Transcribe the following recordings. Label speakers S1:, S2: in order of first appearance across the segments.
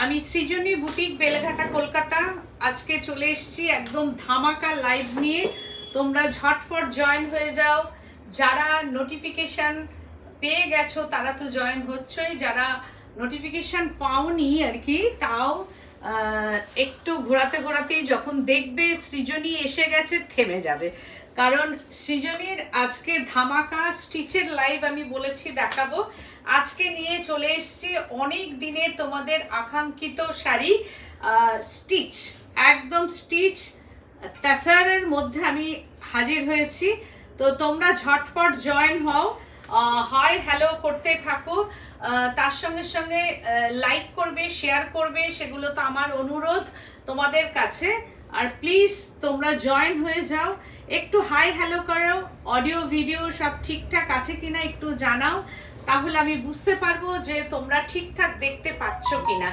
S1: আমি সৃজনী বুটিক বেলেঘাটা কলকাতা আজকে চলে এসেছি একদম ধামাকা লাইভ নিয়ে। তোমরা ঝটপট জয়েন হয়ে যাও। যারা নোটিফিকেশন পেয়ে গেছো তারা তো জয়েন হচ্ছই, যারা নোটিফিকেশন পাওনি আর কি তাও একটু ঘোরাতে ঘোরাতেই যখন দেখবে সৃজনী এসে গেছে থেমে যাবে, কারণ সৃজনীর আজকে ধামাকা স্টিচের লাইভ আমি বলেছি দেখাবো। আজকে নিয়ে চলে এসেছি অনেক দিনের তোমাদের আকাঙ্ক্ষিত শাড়ি স্টিচ, একদম স্টিচ তাসারের মধ্যে আমি হাজির হয়েছি। তো তোমরা ঝটপট জয়েন হও, হাই হ্যালো করতে থাকো, তার সঙ্গে সঙ্গে লাইক করবে, শেয়ার করবে, সেগুলো তো আমার অনুরোধ তোমাদের কাছে। আর প্লিজ তোমরা জয়েন হয়ে যাও, একটু হাই হ্যালো করো, অডিও ভিডিও সব ঠিকঠাক আছে কিনা একটু জানাও, তাহলে আমি বুঝতে পারবো যে তোমরা ঠিকঠাক দেখতে পাচ্ছ কিনা।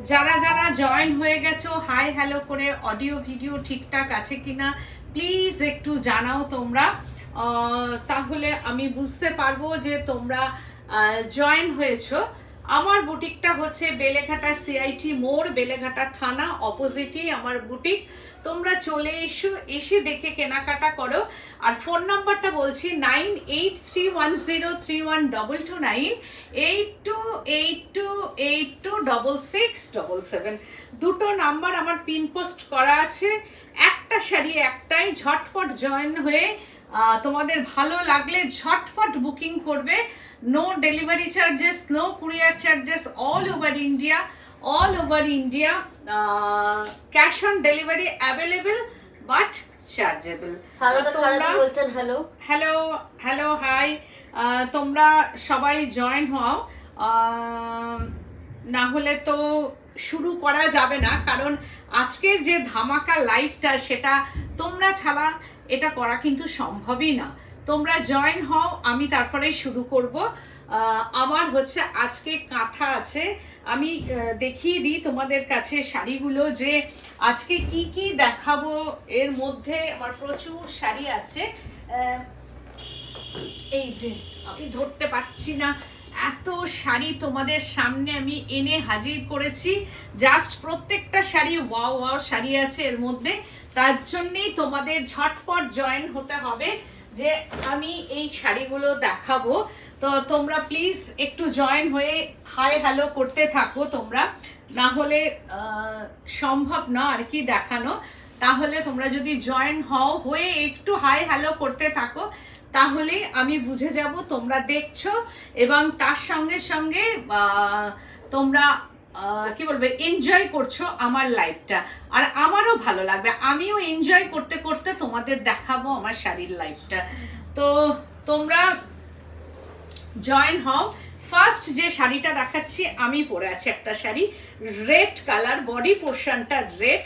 S1: যারা যারা জয়েন হয়ে গেছো হাই হ্যালো করে অডিও ভিডিও ঠিকঠাক আছে কিনা প্লিজ একটু জানাও তোমরা, তাহলে আমি বুঝতে পারবো যে তোমরা জয়েন হয়েছো। আমার বুটিকটা হচ্ছে বেলেঘাটা সিআইটি মোড়, বেলেঘাটা থানা অপোজিটই আমার বুটিক। তোমরা চলে এসো, এসে দেখে কেনাকাটা করো। আর ফোন নাম্বারটা বলছি 9831031229, 8282826677। দুটো নাম্বার আমার পিন পোস্ট করা আছে। একটা শাড়ি একটাই, ঝটপট জয়েন হয়ে তোমাদের ভালো লাগলে ঝটপট বুকিং করবে। No delivery charges, no courier charges, all over India, all over India, cash on delivery available but chargeable.
S2: বলছেন হ্যালো
S1: হ্যালো হ্যালো হাই, তোমরা সবাই জয়েন হও, না হলে তো শুরু করা যাবে না, কারণ আজকের যে ধামাকা লাইভটা সেটা তোমরা ছাড়া এটা করা কিন্তু সম্ভবই না। তোমরা জয়েন হও, আমি তারপরে শুরু করব। আমার হচ্ছে আজকে কাঁথা আছে, আমি দেখিয়ে দিই তোমাদের কাছে শাড়িগুলো যে আজকে কি কি দেখাবো। এর মধ্যে আমার প্রচুর শাড়ি আছে, এই যে আমি ধরতে পারছি না, এত শাড়ি তোমাদের সামনে আমি এনে হাজির করেছি। জাস্ট প্রত্যেকটা শাড়ি ওয়াও ওয়াও শাড়ি আছে এর মধ্যে, তার জন্যেই তোমাদের ঝটপট জয়েন হতে হবে যে আমি এই শাড়িগুলো দেখাবো। তো তোমরা প্লিজ একটু জয়েন হয়ে হাই হ্যালো করতে থাকো তোমরা, না হলে সম্ভব না আর কি দেখানো। তাহলে তোমরা যদি জয়েন হয়ে একটু হাই হ্যালো করতে থাকো তাহলে আমি বুঝে যাব তোমরা দেখছো এবং তার সঙ্গে সঙ্গে তোমরা কি বলবে এনজয় করছো আমার লাইভটা, আর আমারও ভালো লাগবে, আমিও এনজয় করতে করতে তোমাদের দেখাবো আমার শাড়ির লাইভটা। তো তোমরা জয়েন হও। ফার্স্ট যে শাড়িটা দেখাচ্ছি আমি পরে আছি একটা শাড়ি রেড কালার, বডি পোর্শনটা রেড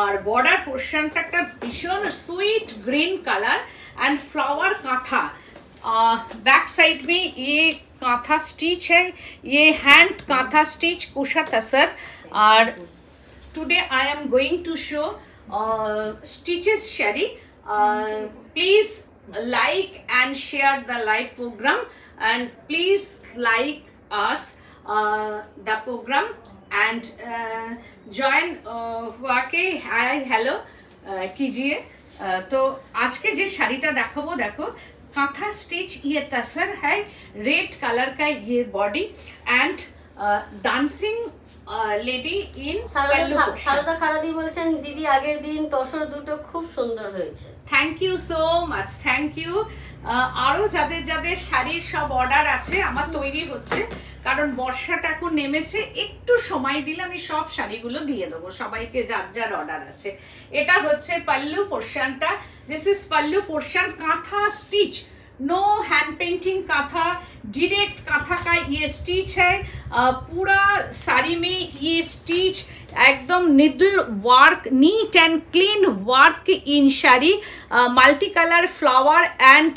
S1: আর বর্ডার পোর্শনটা একটা ভীষণ sweet green colour and flower kantha. Back side में ये काथा स्टिच है, ये हैंड काथा स्टिच कुशा तसर। और today I am going to show stitches sari. Please like and share the live program and please like us the program and join वाके hi hello कीजिए। तो आज के जे शाड़ीटा देखाबो देखो काथा स्टिच, ये तसर है, रेड कलर का ये body and dancing lady in
S2: Sarada Kharadi বলছেন দিদি আগের দিন তসর দুটো খুব সুন্দর হয়েছে।
S1: Thank you so much, thank you. আরো যাদের যাদের শাড়ির সব অর্ডার আছে আমার তৈরি হচ্ছে, কারণ বর্ষাটা এখন নেমেছে, একটু সময় দিলে আমি সব শাড়িগুলো দিয়ে দেবো সবাইকে যার যার অর্ডার আছে। এটা হচ্ছে পাল্লু পোর্শনটা, this is pallu portion, kantha stitch, no hand painting kantha, direct kantha का ये स्टिच है। पूरा साड़ी में ये स्टिच एकदम needle work, neat and clean work in sari, multi colour flower and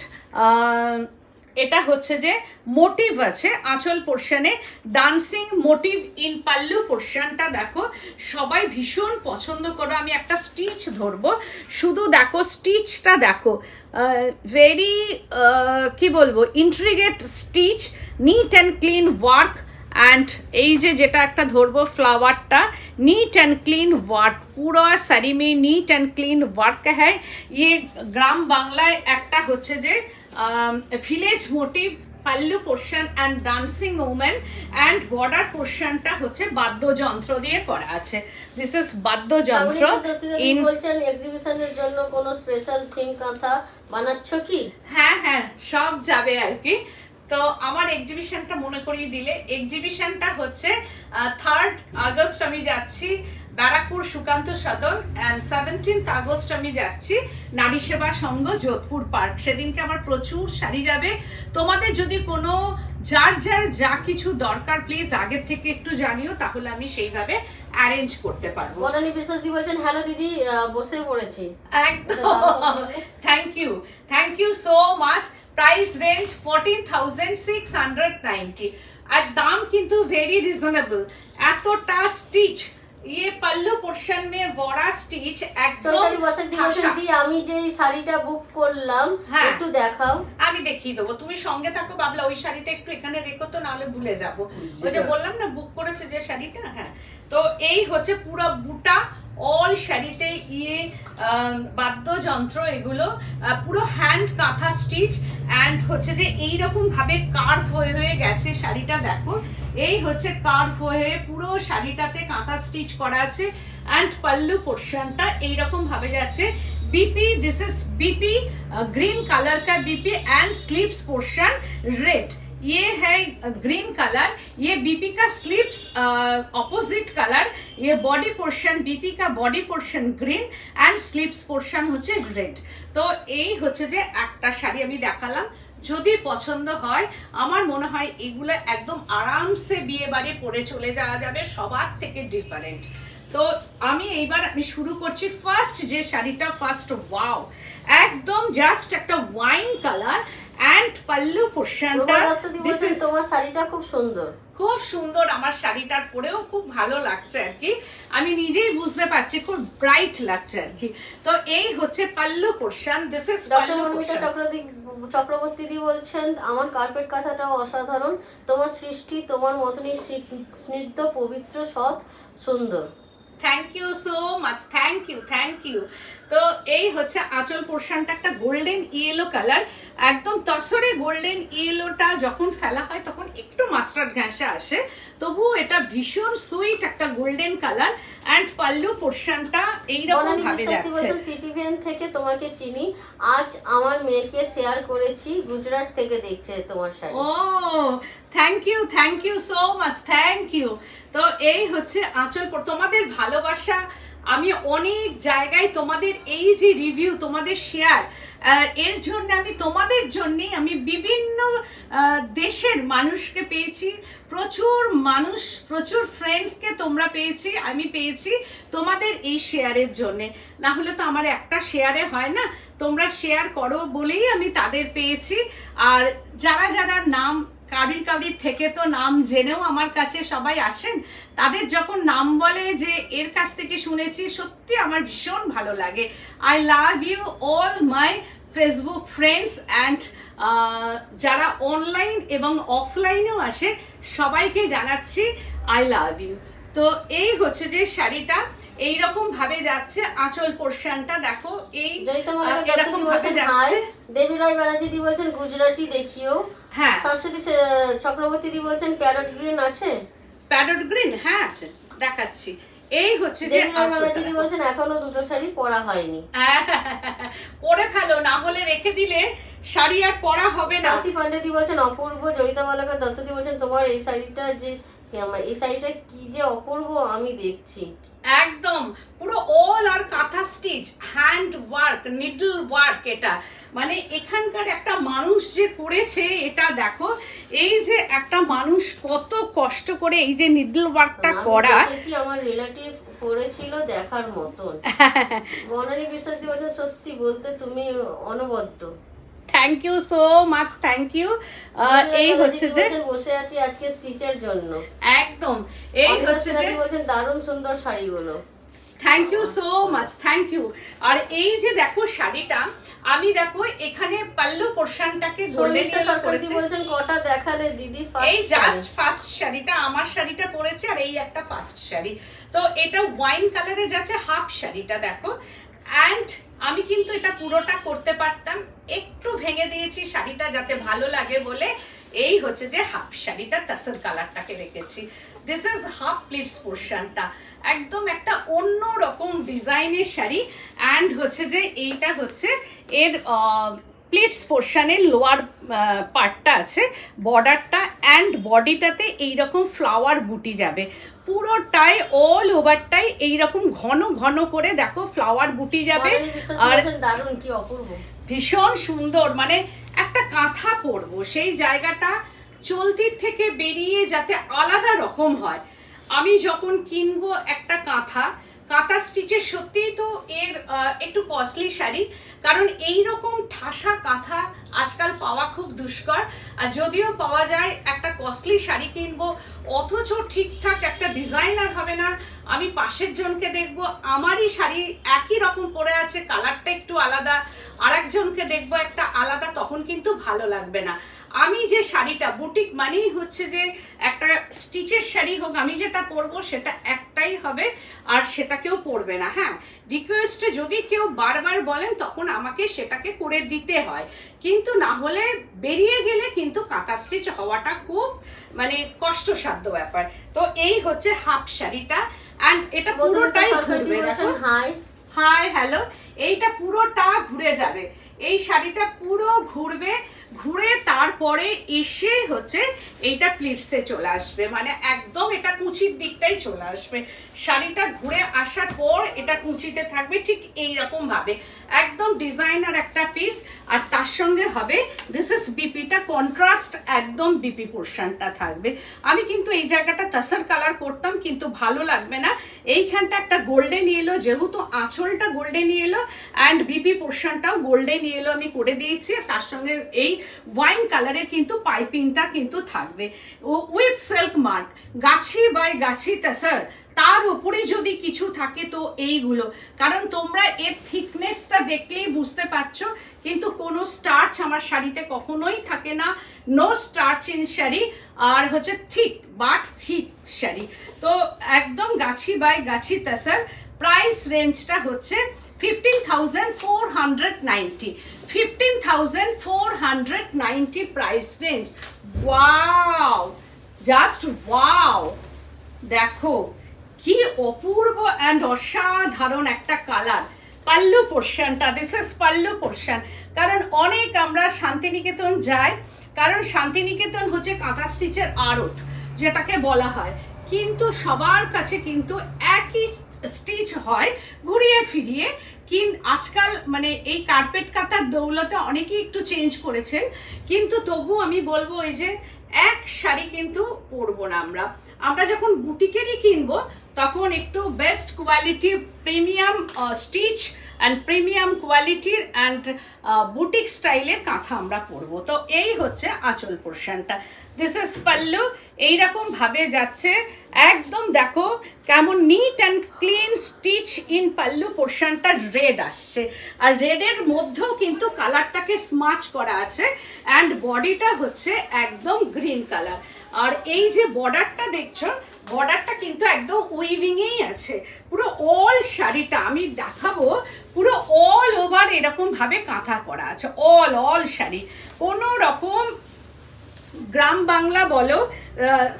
S1: এটা হচ্ছে যে মোটিভ আছে আঁচল পোর্শনে, ডান্সিং মোটিভ ইন পাল্লু পোর্শনটা দেখো সবাই ভীষণ পছন্দ করো। আমি একটা স্টিচ ধরবো, শুধু দেখো স্টিচটা দেখো, ভেরি কি বলবো integrate stitch, NEET and clean work and এই যে যেটা একটা ধরবো ফ্লাওয়ারটা नीट एंड क्लीन वर्क पूरा साड़ी में नीट एंड क्लीन वर्क है ये ग्राम बांग्लाয় একটা হচ্ছে যে village motif pallu portion and dancing women and border পোর্শনটা হচ্ছে বাদ্যযন্ত্র দিয়ে করা আছে দিস ইজ বাদ্যযন্ত্র
S2: ইন বলছেন এক্সিবিশনের জন্য কোনো স্পেশাল থিম কাঁথা বানাচ্ছো কি
S1: হ্যাঁ হ্যাঁ সব যাবে আর কি তো আমার এক্সিবিশনটা মনে করিয়ে দিলে এক্সিবিশনটা হচ্ছে 3rd আগস্ট আমি যাচ্ছি ব্যারাকপুর সুকান্ত সদন অ্যান্ড 17th আগস্ট আমি যাচ্ছি নারী সেবা সংঘ যোধপুর পার্ক সেদিনকে আমার প্রচুর শাড়ি যাবে তোমাদের যদি কোনো যার যার যা কিছু দরকার প্লিজ আগের থেকে একটু জানিও তাহলে আমি সেইভাবে অ্যারেঞ্জ করতে পারবো
S2: বনানী বিশ্বাস দি বলছেন হ্যালো দিদি বসে পড়েছি
S1: একদম thank you so much price range 14,690 और दाम किंतु वेरी रिजनेबल एतोटा स्टिच ये पल्लू पोर्शन में वड़ा स्टिच एकदम
S2: দি আমি যে এই শাড়িটা বুক করলাম একটু দেখাও
S1: আমি দেখিয়ে দেবো তুমি সঙ্গে থাকো বাবলা ওই শাড়িটা একটু এখানে রেখো তো নাহলে ভুলে যাব ওই যে বললাম না বুক করেছে যে শাড়িটা হ্যাঁ তো এই হচ্ছে পুরো বুটা অল শাড়িতে ইয়ে বাদ্যযন্ত্র এগুলো পুরো হ্যান্ড কাঁথা স্টিচ অ্যান্ড হচ্ছে যে এইরকম ভাবে কার্ভ হয়ে হয়ে গেছে শাড়িটা দেখো এই হচ্ছে কার্ভ হয়ে পুরো শাড়িটাতে কাঁথা স্টিচ করা আছে অ্যান্ড পাল্লু পোর্শনটা এইরকম ভাবে যাচ্ছে BP this is BP green colour का BP and sleeves portion red ये है ग्रीन कलर ये बीपी का स्लीव्स ऑपोजिट कलर ये बॉडी पोर्शन बीपी का body portion green and sleeves portion হচ্ছে রেড তো এই হচ্ছে যে একটা শাড়ি আমি দেখালাম যদি পছন্দ হয় আমার মনে হয় এগুলো একদম আরামসে বিয়ে বাড়ি পরে চলে যাওয়া যাবে সবার থেকে ডিফারেন্ট তো আমি এইবার আমি শুরু করছি ফার্স্ট যে শাড়িটা ফার্স্ট ওয়াও একদম জাস্ট একটা ওয়াইন কালার এন্ড পাল্লু পোর্শনটা
S2: দিস ইজ তোমার শাড়িটা খুব সুন্দর
S1: আমার শাড়িটার পরেও খুব ভালো লাগছে আর কি আমি নিজেই বুঝতে পারছি খুব ব্রাইট লাগছে আর কি তো এই হচ্ছে pallu portion this is pallu portion
S2: Chakraborty দি বলছেন আমার কার্পেট কাঁথাটাও অসাধারণ তোমার সৃষ্টি তোমার মতনই স্নিগ্ধ পবিত্র সৎ সুন্দর
S1: thank you so much thank you তো এই হচ্ছে আঁচল পোর্শনটা একটা গোল্ডেন ইয়েলো কালার একদম তসরে গোল্ডেন ইয়েলোটা যখন ফেলা হয় তখন একটু মাস্টার্ড ঘাসা আসে তবু এটা ভীষণ সুইট একটা গোল্ডেন কালার এন্ড পাল্লু পোর্শনটা এইরকম ভাবে যাচ্ছে
S2: সিটিভিএন থেকে তোমাকে চিনি আজ আমার মেয়েকে শেয়ার করেছি গুজরাট থেকে দেখছে তোমার শাড়ি
S1: ও thank you so much thank you তো এই হচ্ছে আঁচল তোমাদের ভালোবাসা আমি অনেক জায়গায় তোমাদের এই যে রিভিউ তোমাদের শেয়ার এর জন্য আমি তোমাদের জন্যই আমি বিভিন্ন দেশের মানুষকে পেয়েছি প্রচুর ফ্রেন্ডসকে তোমরা পেয়েছি আমি পেয়েছি তোমাদের এই শেয়ারের জন্য না হলে তো আমার একটা শেয়ারে হয় না তোমরা শেয়ার করো বলেই আমি তাদের পেয়েছি আর যারা নাম কাবির থেকে তো নাম জেনেও আমার কাছে সবাই আসেন তাদের যখন নাম বলে যে এর কাছ থেকে শুনেছি সত্যি আমার ভীষণ ভালো লাগে I love you all my Facebook friends and যারা অনলাইন এবং অফলাইনেও আসে সবাইকে জানাচ্ছি আই লাভ ইউ তো এই হচ্ছে যে শাড়িটা এইরকম ভাবে যাচ্ছে আঁচল পোর্শনটা দেখো এই এরকম ভাবে যাচ্ছে
S2: দেবী রায় ব্যানার্জি দি বলছেন গুজরাটি দেখিও
S1: হ্যাঁ
S2: সরস্বতী চক্রবর্তী দি বলছেন প্যারট গ্রিন আছে
S1: প্যারট গ্রিন হ্যাঁ আছে দেখাচ্ছি এই হচ্ছে যে
S2: দিদি বলছেন এখনো দুটো শাড়ি পরা হয়নি
S1: পরে ফেলো না হলে রেখে দিলে শাড়ি আর পরা হবে না
S2: সাথী পান্ডে দি বলছেন অপূর্ব জয়িতা মালাকা দত্ত দি বলছেন তোমার এই শাড়িটা যে এই শাড়িটা কি যে অপূর্ব আমি দেখছি
S1: একদম পুরো অল আর কাঁথা stitch hand work needle work এটা মানে এখানকার একটা মানুষ যে করেছে এটা দেখো এই যে একটা মানুষ কত কষ্ট করে এই যে নিডল ওয়ার্কটা করা
S2: আমার রিলেটিভ করেছিল দেখার মতন বনানী বিশ্বাস দি বলছেন সত্যি বলতে তুমি অনবদ্য
S1: thank you so much thank you এই হচ্ছে যে
S2: বসে আছি আজকে স্টিচের জন্য
S1: একদম এই হচ্ছে যে
S2: বলছেন দারুণ সুন্দর শাড়িগুলো
S1: thank you so much, thank you. আর এই যে দেখো শাড়িটা, আমি দেখো এখানে পাল্লু পোর্শনটাকে গোল্ডেন ইয়েলো করেছি।
S2: বলছেন কটা দেখালে দিদি?
S1: এই জাস্ট ফার্স্ট শাড়িটা, আমার শাড়িটা পরেছে, আর এই একটা ফার্স্ট শাড়ি। তো এটা ওয়াইন কালারে যাচ্ছে হাফ শাড়িটা দেখো। অ্যান্ড আমি কিন্তু এটা পুরোটা করতে পারতাম, একটু ভেঙে দিয়েছি শাড়িটা যাতে ভালো লাগে বলে। এই হচ্ছে যে হাফ শাড়িটা তাসর কালারটাকে রেখেছি। দিস ইজ হাফ প্লিটস পোর্শনটা, একদম একটা অন্য রকম ডিজাইনের শাড়ি। অ্যান্ড হচ্ছে যে এইটা হচ্ছে এর প্লিটস পোর্শনের লোয়ার পার্টটা আছে, বর্ডারটা অ্যান্ড বডিটাতে এইরকম ফ্লাওয়ার বুটি যাবে পুরোটাই, অল ওভারটাই এইরকম ঘন ঘন করে দেখো ফ্লাওয়ার বুটি যাবে। আর
S2: দারুণ, কি অপূর্ব,
S1: ভীষণ সুন্দর। মানে একটা কাঁথা পরবো, সেই জায়গাটা চলতির থেকে বেরিয়ে যাতে আলাদা রকম হয়। আমি যখন কিনবো একটা কাঁথা স্টিচের, সত্যিই তো এর একটু কস্টলি শাড়ি, কারণ এই রকম ঠাসা কাঁথা আজকাল পাওয়া খুব দুষ্কর। আর যদিও পাওয়া যায়, একটা কস্টলি শাড়ি কিনবো অথচ ঠিকঠাক একটা ডিজাইনার হবে না। আমি পাশের জনকে দেখবো আমারই শাড়ি একই রকম পরে আছে, কালারটা একটু আলাদা, আরেকজনকে দেখবো একটা আলাদা, তখন কিন্তু ভালো লাগবে না। আমি যে শাড়িটা, বুটিক মানেই হচ্ছে যে একটা স্টিচের শাড়ি হোক, আমি যেটা পরবো সেটা একটাই হবে, আর সেটা কেউ পরবে না। হ্যাঁ, রিকোয়েস্টে যদি কেউ বারবার বলেন তখন আমাকে সেটাকে করে দিতে হয়, কিন্তু না হলে বেরিয়ে গেলে কিন্তু কাঁথা স্টিচ হওয়াটা খুব মানে কষ্টসাধ্য ব্যাপার। তো এই হচ্ছে হাফ শাড়িটা, অ্যান্ড এটা পুরোটাই ঘুরবে। হাই হ্যালো, এইটা পুরোটা ঘুরে যাবে, এই শাড়িটা পুরো ঘুরবে, ঘুরে তারপরে এসে হচ্ছে এইটা প্লিটসে চলে আসবে, মানে একদম এটা কুচির দিকটাই চলে আসবে। শাড়িটা ঘুরে আসার পর এটা কুচিতে থাকবে ঠিক এইরকম ভাবে, একদম ডিজাইনার একটা পিস। আর তার সঙ্গে হবে দিস ইজ বিপিটা কন্ট্রাস্ট, একদম বিপি পোর্শনটা থাকবে। আমি কিন্তু এই জায়গাটা তাসর কালার করতাম, কিন্তু ভালো লাগবে না। এইখানটা একটা গোল্ডেন ইয়েলো, যেহেতু আঁচলটা গোল্ডেন ইয়েলো অ্যান্ড বিপি পোর্শনটাও গোল্ডেন ইয়েলো আমি করে দিয়েছি। তার সঙ্গে এই ওয়াইন কালারের কিন্তু পাইপিংটা কিন্তু থাকবে with silk mark, Gachhi by গাছি তাসর। তার উপরে যদি কিছু থাকে তো এইগুলো, কারণ তোমরা এর থিকনেসটা দেখলেই বুঝতে পারছো, কিন্তু কোনো স্টার্চ আমার শাড়িতে কখনোই থাকে না, নো স্টার্চ ইন শাড়ি। আর হচ্ছে থিক বাট থিক শাড়ি, তো একদম গাছি বাই গাছি তাসর। প্রাইস রেঞ্জটা হচ্ছে 15,490, 15,490 price range. Wow, just wow, দেখো কি অপূর্ব অ্যান্ড অসাধারণ একটা কালার। পাল্লু পোর্শনটা, দিস ইজ পাল্লু পোর্শন। কারণ অনেক আমরা শান্তিনিকেতন যাই, কারণ শান্তিনিকেতন হচ্ছে কাঁথা স্টিচের আড়ত যেটাকে বলা হয়, কিন্তু সবার কাছে কিন্তু একই স্টিচ হয় ঘুরিয়ে ফিরিয়ে। কিন্তু আজকাল মানে এই কার্পেট কাঁথার দৌলতে অনেকেই একটু চেঞ্জ করেছেন, কিন্তু তবু আমি বলবো এই যে এক শাড়ি কিন্তু পরবো না আমরা। আমরা যখন বুটিকেরই কিনবো তখন একটু best quality, premium stitch and premium কোয়ালিটির অ্যান্ড বুটিক স্টাইলের কাঁথা আমরা পরবো। তো এই হচ্ছে আঁচল পোর্শনটা, দিস ইজ পাল্লু। এইরকম ভাবে যাচ্ছে, একদম দেখো কেমন neat and clean stitch in pallu পোর্শনটা রেড আসছে, আর রেডের মধ্যেও কিন্তু কালারটাকে স্মাচ করা আছে, অ্যান্ড বডিটা হচ্ছে একদম গ্রিন কালার। আর এই যে বর্ডারটা দেখছো, বর্ডারটা কিন্তু একদম উইভিংয়েই আছে পুরো অল শাড়িটা। আমি দেখাবো পুরো অল ওভার এরকম ভাবে কাঁথা করা আছে, অল শাড়ি। কোনো রকম গ্রাম বাংলা বলো,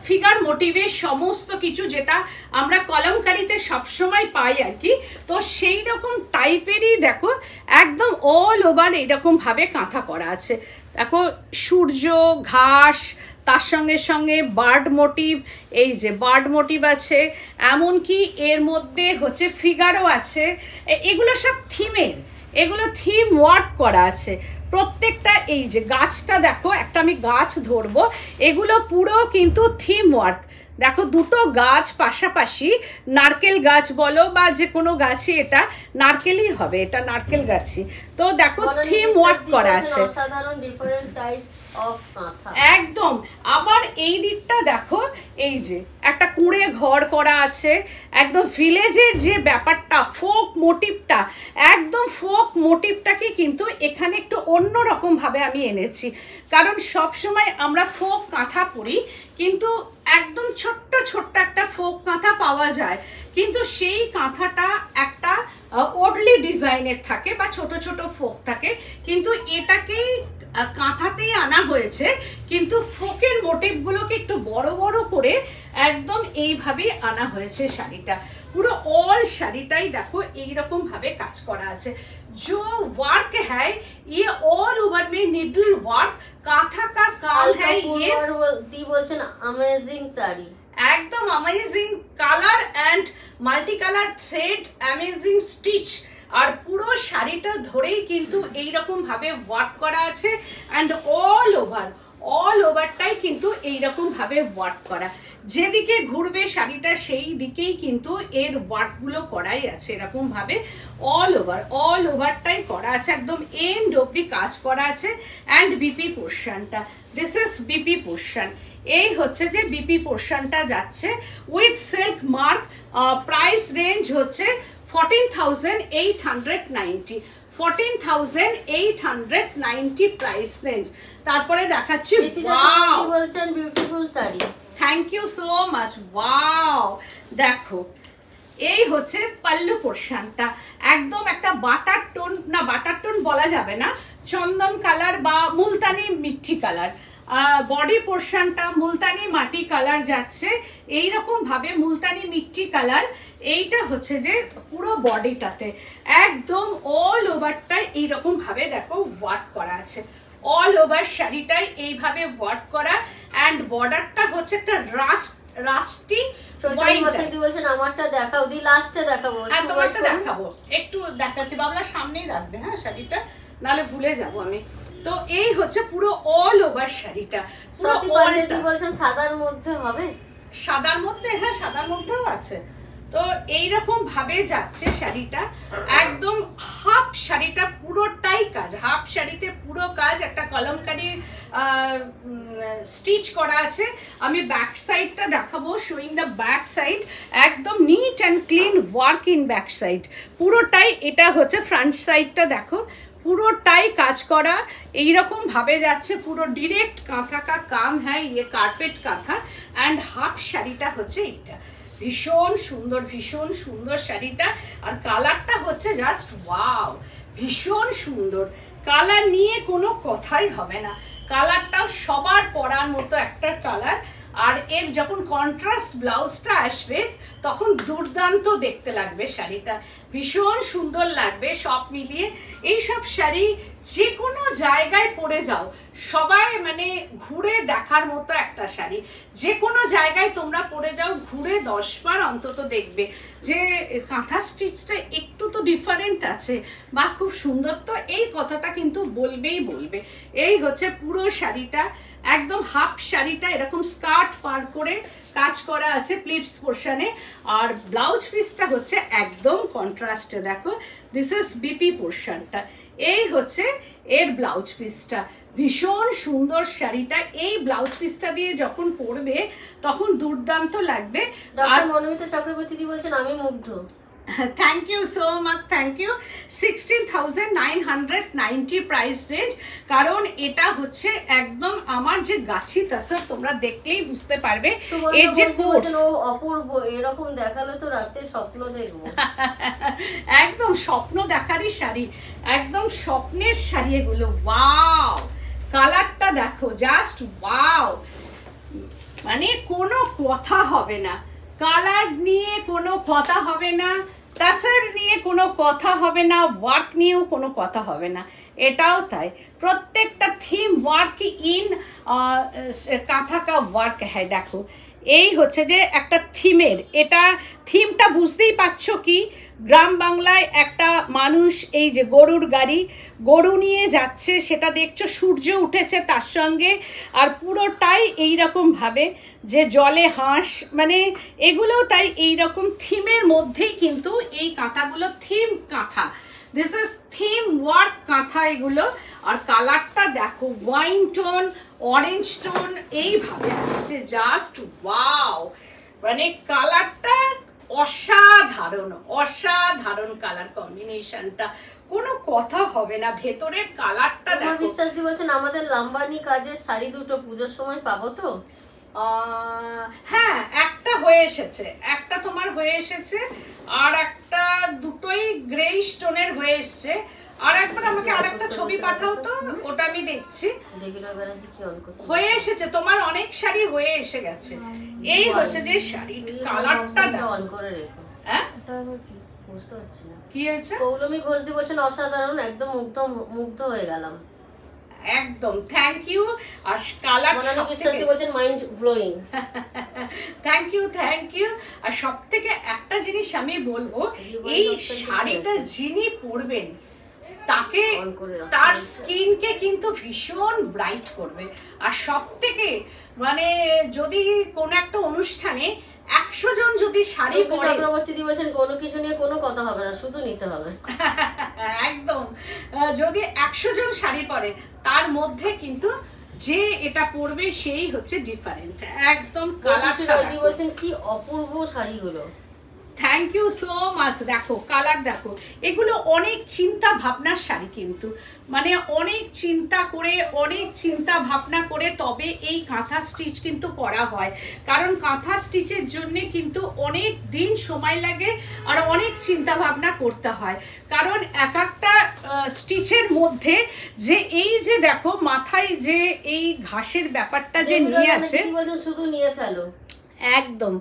S1: ফিগার মোটিভের সমস্ত কিছু যেটা আমরা কলমকারিতে সবসময় পাই আর কি, তো সেই রকম টাইপেরই দেখো একদম অল ওভার এরকম ভাবে কাঁথা করা আছে। দেখো সূর্য, ঘাস, তার সঙ্গে সঙ্গে বার্ড মোটিভ, এই যে বার্ড মোটিভ আছে, এমনকি এর মধ্যে হচ্ছে ফিগারও আছে। এগুলো সব থিমের, এগুলো থিম ওয়ার্ক করা আছে প্রত্যেকটা। এই যে গাছটা দেখো, একটা আমি গাছ ধরবো, এগুলো পুরো কিন্তু থিম ওয়ার্ক। দেখো দুটো গাছ পাশাপাশি, নারকেল গাছ বলো বা যে কোনো গাছই, এটা নারকেলই হবে, এটা নারকেল গাছই। তো দেখো থিম ওয়ার্ক করা আছে।
S2: অসাধারণ ডিফারেন্ট টাইপ অফ কাঁথা
S1: একদম। আবার এই দিকটা দেখো, এই যে একটা কুঁড়ে ঘর করা আছে, একদম ভিলেজের যে ব্যাপারটা, ফোক মোটিভটা, একদম ফোক মোটিভটাকে কিন্তু এখানে একটু অন্য রকম ভাবে আমি এনেছি। কারণ সব সময় আমরা ফোক কাঁথা পরি, কিন্তু একদম ছোট্ট ছোট্ট একটা ফোক কাঁথা পাওয়া যায়, কিন্তু সেই কাঁথাটা একটা ওডলি ডিজাইনের থাকে বা ছোট ছোট ফোক থাকে, কিন্তু এটাকেই কাঁথাতেই আনা হয়েছে, কিন্তু ফোকের মোটিভগুলোকে একটু বড় বড় করে একদম এইভাবেই আনা হয়েছে শাড়িটা। পুরো অল শাড়িটাই দেখো এইরকম ভাবে কাজ করা আছে। जो वर्क है ये ऑल ओवर में निडल वर्क, कांथा का काम है ये।
S2: दी বলছেন अमेजिंग শাড়ি,
S1: একদম amazing colour and multi colour thread, amazing stitch. আর পুরো শাড়িটা ধরেই কিন্তু এইরকম ভাবে ওয়ার্ক করা আছে এন্ড অল ওভারটাই কিন্তু এইরকম ভাবে ওয়ার্ক করা। যেদিকে ঘুরবে শাড়িটা সেই দিকেই কিন্তু এর ওয়ার্কগুলো করাই আছে এরকম ভাবে। অল ওভারটাই করা আছে, একদম এন্ড অবধি কাজ করা আছে। অ্যান্ড বিপি পোর্শনটা, দিস ইজ বিপি পোর্শন। এই হচ্ছে যে বিপি পোর্শনটা যাচ্ছে with silk mark. Price range হচ্ছে 14,890, 14,890 প্রাইস রেঞ্জ। তারপরে দেখাচ্ছি, ওয়াও
S2: বলছেন beautiful sari,
S1: thank you so much. Wow দেখো, এই হচ্ছে পাল্লু পোর্শনটা, একদম একটা বাটার টোন, না বাটার টোন বলা যাবে না, চন্দন কালার বা মুলতানি মিষ্টি কালার। বডি পোর্শনটা মুলতানি মাটি কালার যাচ্ছে এইরকম ভাবে, মুলতানি মিষ্টি কালার। এইটা হচ্ছে যে পুরো বডিটাতে একদম অল ওভারটাই এইরকম ভাবে দেখো ওয়ার্ক করা আছে। অল ওভার শাড়িটাই এইভাবে ওয়ার্ক করা। অ্যান্ড বর্ডারটা হচ্ছে একটা রাস্টি হোয়াইট।
S2: বলছেন আমারটা দেখাও, দি লাস্টে দেখাবো,
S1: তোমারটা দেখাবো, একটু দেখাচ্ছি। বাবলা সামনেই রাখবে হ্যাঁ শাড়িটা, নাহলে ভুলে যাবো আমি। তো এই হচ্ছে পুরো অল ওভার শাড়িটা।
S2: বলছেন সাদার মধ্যে হবে,
S1: সাদার মধ্যে, হ্যাঁ সাদার মধ্যেও আছে। তো এইরকম ভাবে যাচ্ছে শাড়িটা, একদম হাফ শাড়িটা পুরোটাই কাজ, হাফ শাড়িতে পুরো কাজ, একটা কলমকারি স্টিচ করা আছে। আমি ব্যাক সাইডটা দেখাবো, শোয়িং দ্য ব্যাক সাইড, একদম neat and clean work in back side পুরোটাই। এটা হচ্ছে ফ্রন্ট সাইডটা দেখো, পুরোটাই কাজ করা এইরকম ভাবে যাচ্ছে, পুরো ডিরেক্ট কাঁথা কা কাম হ্যাঁ, ইয়ে কার্পেট কাঁথা। অ্যান্ড হাফ শাড়িটা হচ্ছে এইটা, ভীষণ সুন্দর শাড়িটা। আর কালারটা হচ্ছে জাস্ট ওয়াও, ভীষণ সুন্দর কালার, নিয়ে কোনো কথাই হবে না। কালারটা সবার পরার মতো একটা কালার। আর এর যখন কন্ট্রাস্ট ব্লাউজটা আসবে তখন দুর্দান্ত দেখতে লাগবে শাড়িটা, ভীষণ সুন্দর লাগবে সব মিলিয়ে। এইসব শাড়ি যে কোনো জায়গায় পরে যাও, সবাই মানে ঘুরে দেখার মতো একটা শাড়ি। যে কোনো জায়গায় তোমরা পরে যাও, ঘুরে 10 বার অন্তত দেখবে যে কাঁথা স্টিচটা একটু তো ডিফারেন্ট আছে বা খুব সুন্দর। তো এই কথাটা কিন্তু বলবে। এই হচ্ছে পুরো শাড়িটা, একদম হাফ শাড়িটা এরকম স্কার্ট পার করে কাজ করা আছে প্লিটস পোর্শনে। আর ব্লাউজ পিসটা হচ্ছে একদম কন্ট্রাস্টে, দেখো দিস ইজ বিপি পোর্শনটা। এই হচ্ছে এর ব্লাউজ পিসটা, ভীষণ সুন্দর শাড়িটা। এই ব্লাউজ পিসটা দিয়ে যখন পরবে তখন দুর্দান্ত লাগবে।
S2: ডক্টর মনোমিতা চক্রবর্তী বলছেন আমি মুগ্ধ।
S1: Thank you so much, thank you. 16,990 price range. কারণ এটা হচ্ছে একদম আমার যে গাছি তাসর, তোমরা দেখলেই বুঝতে পারবে এর যে কোর্স।
S2: অপূর্ব, এরকম দেখালে তো রাতে স্বপ্ন দেখবো।
S1: একদম স্বপ্ন দেখারই শাড়ি, একদম স্বপ্নের শাড়ি এগুলো। ওয়াও, কালারটা দেখো, জাস্ট ওয়াও, মানে কোনো কথা হবে না, কালার নিয়ে কোনো কথা হবে না, তাসার নিয়ে কোনো কথা হবে না, ওয়ার্ক নিয়েও কোনো কথা হবে না। এটাও তাই, প্রত্যেকটা থিম ওয়ার্ক ইন কাঁথা কা ওয়ার্ক হ্যাঁ। দেখো এই হচ্ছে যে একটা থিমের, এটা থিমটা বুঝতেই পারছো কি, গ্রাম বাংলায় একটা মানুষ এই যে গরুর গাড়ি, গরু নিয়ে যাচ্ছে, সেটা দেখছো সূর্য উঠেছে তার সঙ্গে। আর পুরোটাই এইরকম ভাবে যে জলে হাঁস, মানে এগুলোও তাই এইরকম থিমের মধ্যেই কিন্তু এই কাঁথাগুলো থিম কাঁথা। দিস ইজ থিম ওয়ার্ক কাঁথা এগুলো। আর কালারটা দেখো, ওয়াইন টোন, অরেঞ্জ টোন এইভাবে আসছে, জাস্ট ওয়াও, মানে কালারটা অসাধারণ, অসাধারণ কালার কম্বিনেশনটা, কোনো কথা হবে না। ভেতরের কালারটা দেখো।
S2: বিশ্বাস দি বলছেন আমাদের লাম্বানি কাজের শাড়ি দুটো পুজোর সময় পাবো তো?
S1: হ্যাঁ, একটা হয়ে এসেছে, একটা তোমার হয়ে এসেছে, আর একটা দুটোই গ্রে স্টোনের হয়ে এসছে। আর একবার আমাকে আরেকটা ছবি পাঠাও তো, ওটা আমি দেখছি। হয়ে এসেছে তোমার, অনেক শাড়ি হয়ে এসে গেছে। এই হচ্ছে যে শাড়ির কালারটা অন করে রেখো। হ্যাঁ,
S2: বুঝতে পারছি না
S1: কি হয়েছে।
S2: পৌলমী ঘোষ দি বলছেন অসাধারণ, একদম মুগ্ধ হয়ে গেলাম।
S1: একদম, থ্যাংক ইউ। আর কালার
S2: বলছেন mind blowing.
S1: Thank you, thank you. আর সব থেকে একটা জিনিস আমি বলবো, এই শাড়িটা যিনি পরবেন তাকে, তার স্কিনকে কিন্তু ভীষণ ব্রাইট করবে। আর সব থেকে মানে যদি কোনো একটা অনুষ্ঠানে 100 জন যদি শাড়ি পরে,
S2: চক্রবর্তী দি বলছেন কোনো কিছু নিয়ে কোনো কথা হবে না, শুধু নিতে হবে।
S1: একদম, যদি 100 জন শাড়ি পরে তার মধ্যে কিন্তু যে এটা পরবে সেই হচ্ছে ডিফারেন্ট একদম। কালারটা
S2: বলছেন কি অপূর্ব শাড়িগুলো।
S1: Thank you so much. দেখো কালার দেখো, এগুলো অনেক চিন্তা ভাবনার শাড়ি কিন্তু, মানে অনেক চিন্তা করে, অনেক চিন্তা ভাবনা করে তবে এই কাঁথা স্টিচ কিন্তু করা হয়। কারণ কাঁথা স্টিচের জন্য কিন্তু অনেক দিন সময় লাগে আর অনেক চিন্তা ভাবনা করতে হয়। কারণ এক একটা স্টিচের মধ্যে যে এই যে দেখো মাথায় যে এই ঘাসের ব্যাপারটা যে নিয়ে আছে,
S2: শুধু নিয়ে ফেলো
S1: একদম।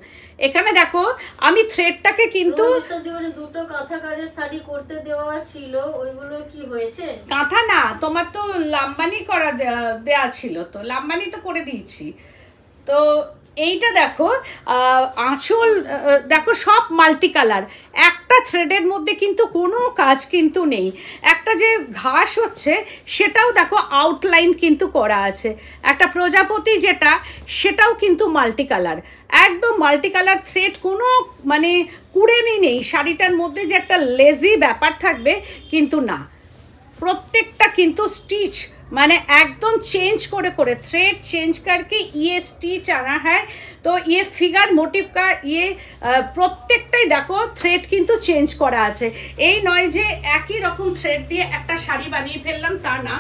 S1: এখানে দেখো আমি থ্রেডটাকে কিন্তু,
S2: দুটো কাঁথা কাজের শাড়ি করতে দেওয়া ছিল, ওইগুলো কি হয়েছে?
S1: কাঁথা না, তোমার তো লাম্বানি করা দেয়া ছিল, তো লাম্বানি তো করে দিয়েছি। তো এইটা দেখো আঁচল দেখো সব মাল্টি কালার, একটা থ্রেডের মধ্যে কিন্তু কোনো কাজ কিন্তু নেই। একটা যে ঘাস হচ্ছে সেটাও দেখো আউটলাইন কিন্তু করা আছে, একটা প্রজাপতি যেটা সেটাও কিন্তু মাল্টি কালার, একদম মাল্টি কালার থ্রেড, কোনো মানে কুড়েমি নেই শাড়িটার মধ্যে যে একটা লেজি ব্যাপার থাকবে, কিন্তু না, প্রত্যেকটা কিন্তু স্টিচ মানে एकदम चेंज করে করে थ्रेड चेंज करके ये स्टिच आना है। तो ये फिगर मोटिव का ये প্রত্যেকটাই দেখো থ্রেড কিন্তু চেঞ্জ করা আছে। এই নয় যে একই রকম থ্রেড দিয়ে একটা শাড়ি বানিয়ে ফেললাম, তা না,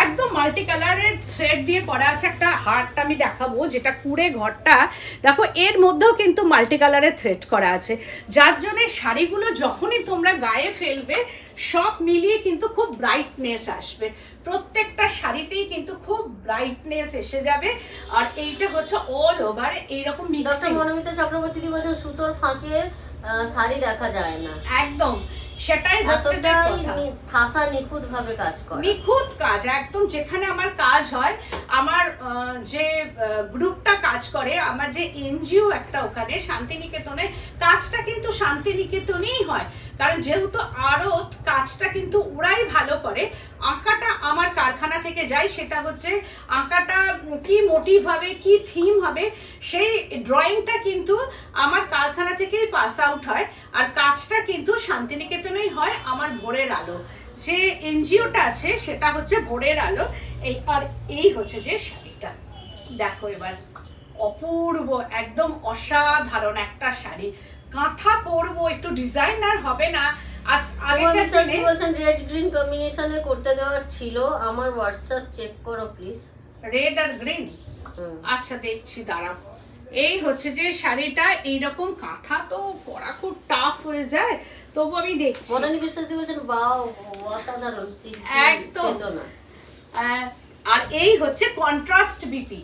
S1: একদম মাল্টি কালারের থ্রেড দিয়ে করা আছে। একটা হারটা আমি দেখাবো, যেটা কুড়ে ঘরটা দেখো, এর মধ্যেও কিন্তু মাল্টি কালারের থ্রেড করা আছে, যার জন্য শাড়িগুলো যখনই তোমরা গায়ে ফেলবে সব মিলিয়ে কিন্তু খুব ব্রাইটনেস আসবে, প্রত্যেকটা শাড়িতেই কিন্তু খুব ব্রাইটনেস এসে যাবে। আর এইটা হচ্ছে অল ওভার এইরকম মিক্সিং।
S2: মনোমিতা চক্রবর্তী দি বলছেন সুতোর ফাঁকে শাড়ি দেখা যায় না,
S1: একদম সেটাই হচ্ছে যে কথা,
S2: ঠাসা নিখুঁত ভাবে কাজ করে,
S1: নিখুঁত কাজ একদম। যেখানে আমার কাজ হয়, আমার যে গ্রুপটা কাজ করে, আমার যে এনজিও একটা ওখানে শান্তিনিকেতনে, কাজটা কিন্তু শান্তিনিকেতনেই হয়। কারণ যেহেতু আড়ত, কাজটা কিন্তু ওরাই ভালো করে। আঁকাটা আমার কারখানা থেকে যায়, সেটা হচ্ছে আঁকাটা কি মোটিভ হবে, কি থিম হবে, সেই ড্রয়িংটা কিন্তু আমার কারখানা থেকেই পাস আউট হয়। আর কাজটা কিন্তু শান্তিনিকেতনেই হয়, আমার ভোরের আলো যে এনজিওটা আছে সেটা হচ্ছে ভোরের আলো। এই আর এই হচ্ছে যে শাড়িটা দেখো, এবার অপূর্ব একদম অসাধারণ একটা শাড়ি। কাঁথা পরবো, একটু ডিজাইনার হবে না। আজ আগেকার দিনে
S2: বলছেন রেড গ্রিন কম্বিনেশনে করতে দেওয়া ছিল, আমার হোয়াটসঅ্যাপ চেক করো প্লিজ।
S1: রেড আর গ্রিন, আচ্ছা দেখছি, দাঁড়াও। এই হচ্ছে যে শাড়িটা, এইরকম কাঁথা তো করা খুব টাফ হয়ে যায়, তবু আমি দেখছি।
S2: মনানী বিশ্বাস দি বলছেন বাও অসাধারণ,
S1: একদম। আর এই হচ্ছে কন্ট্রাস্ট বিপি,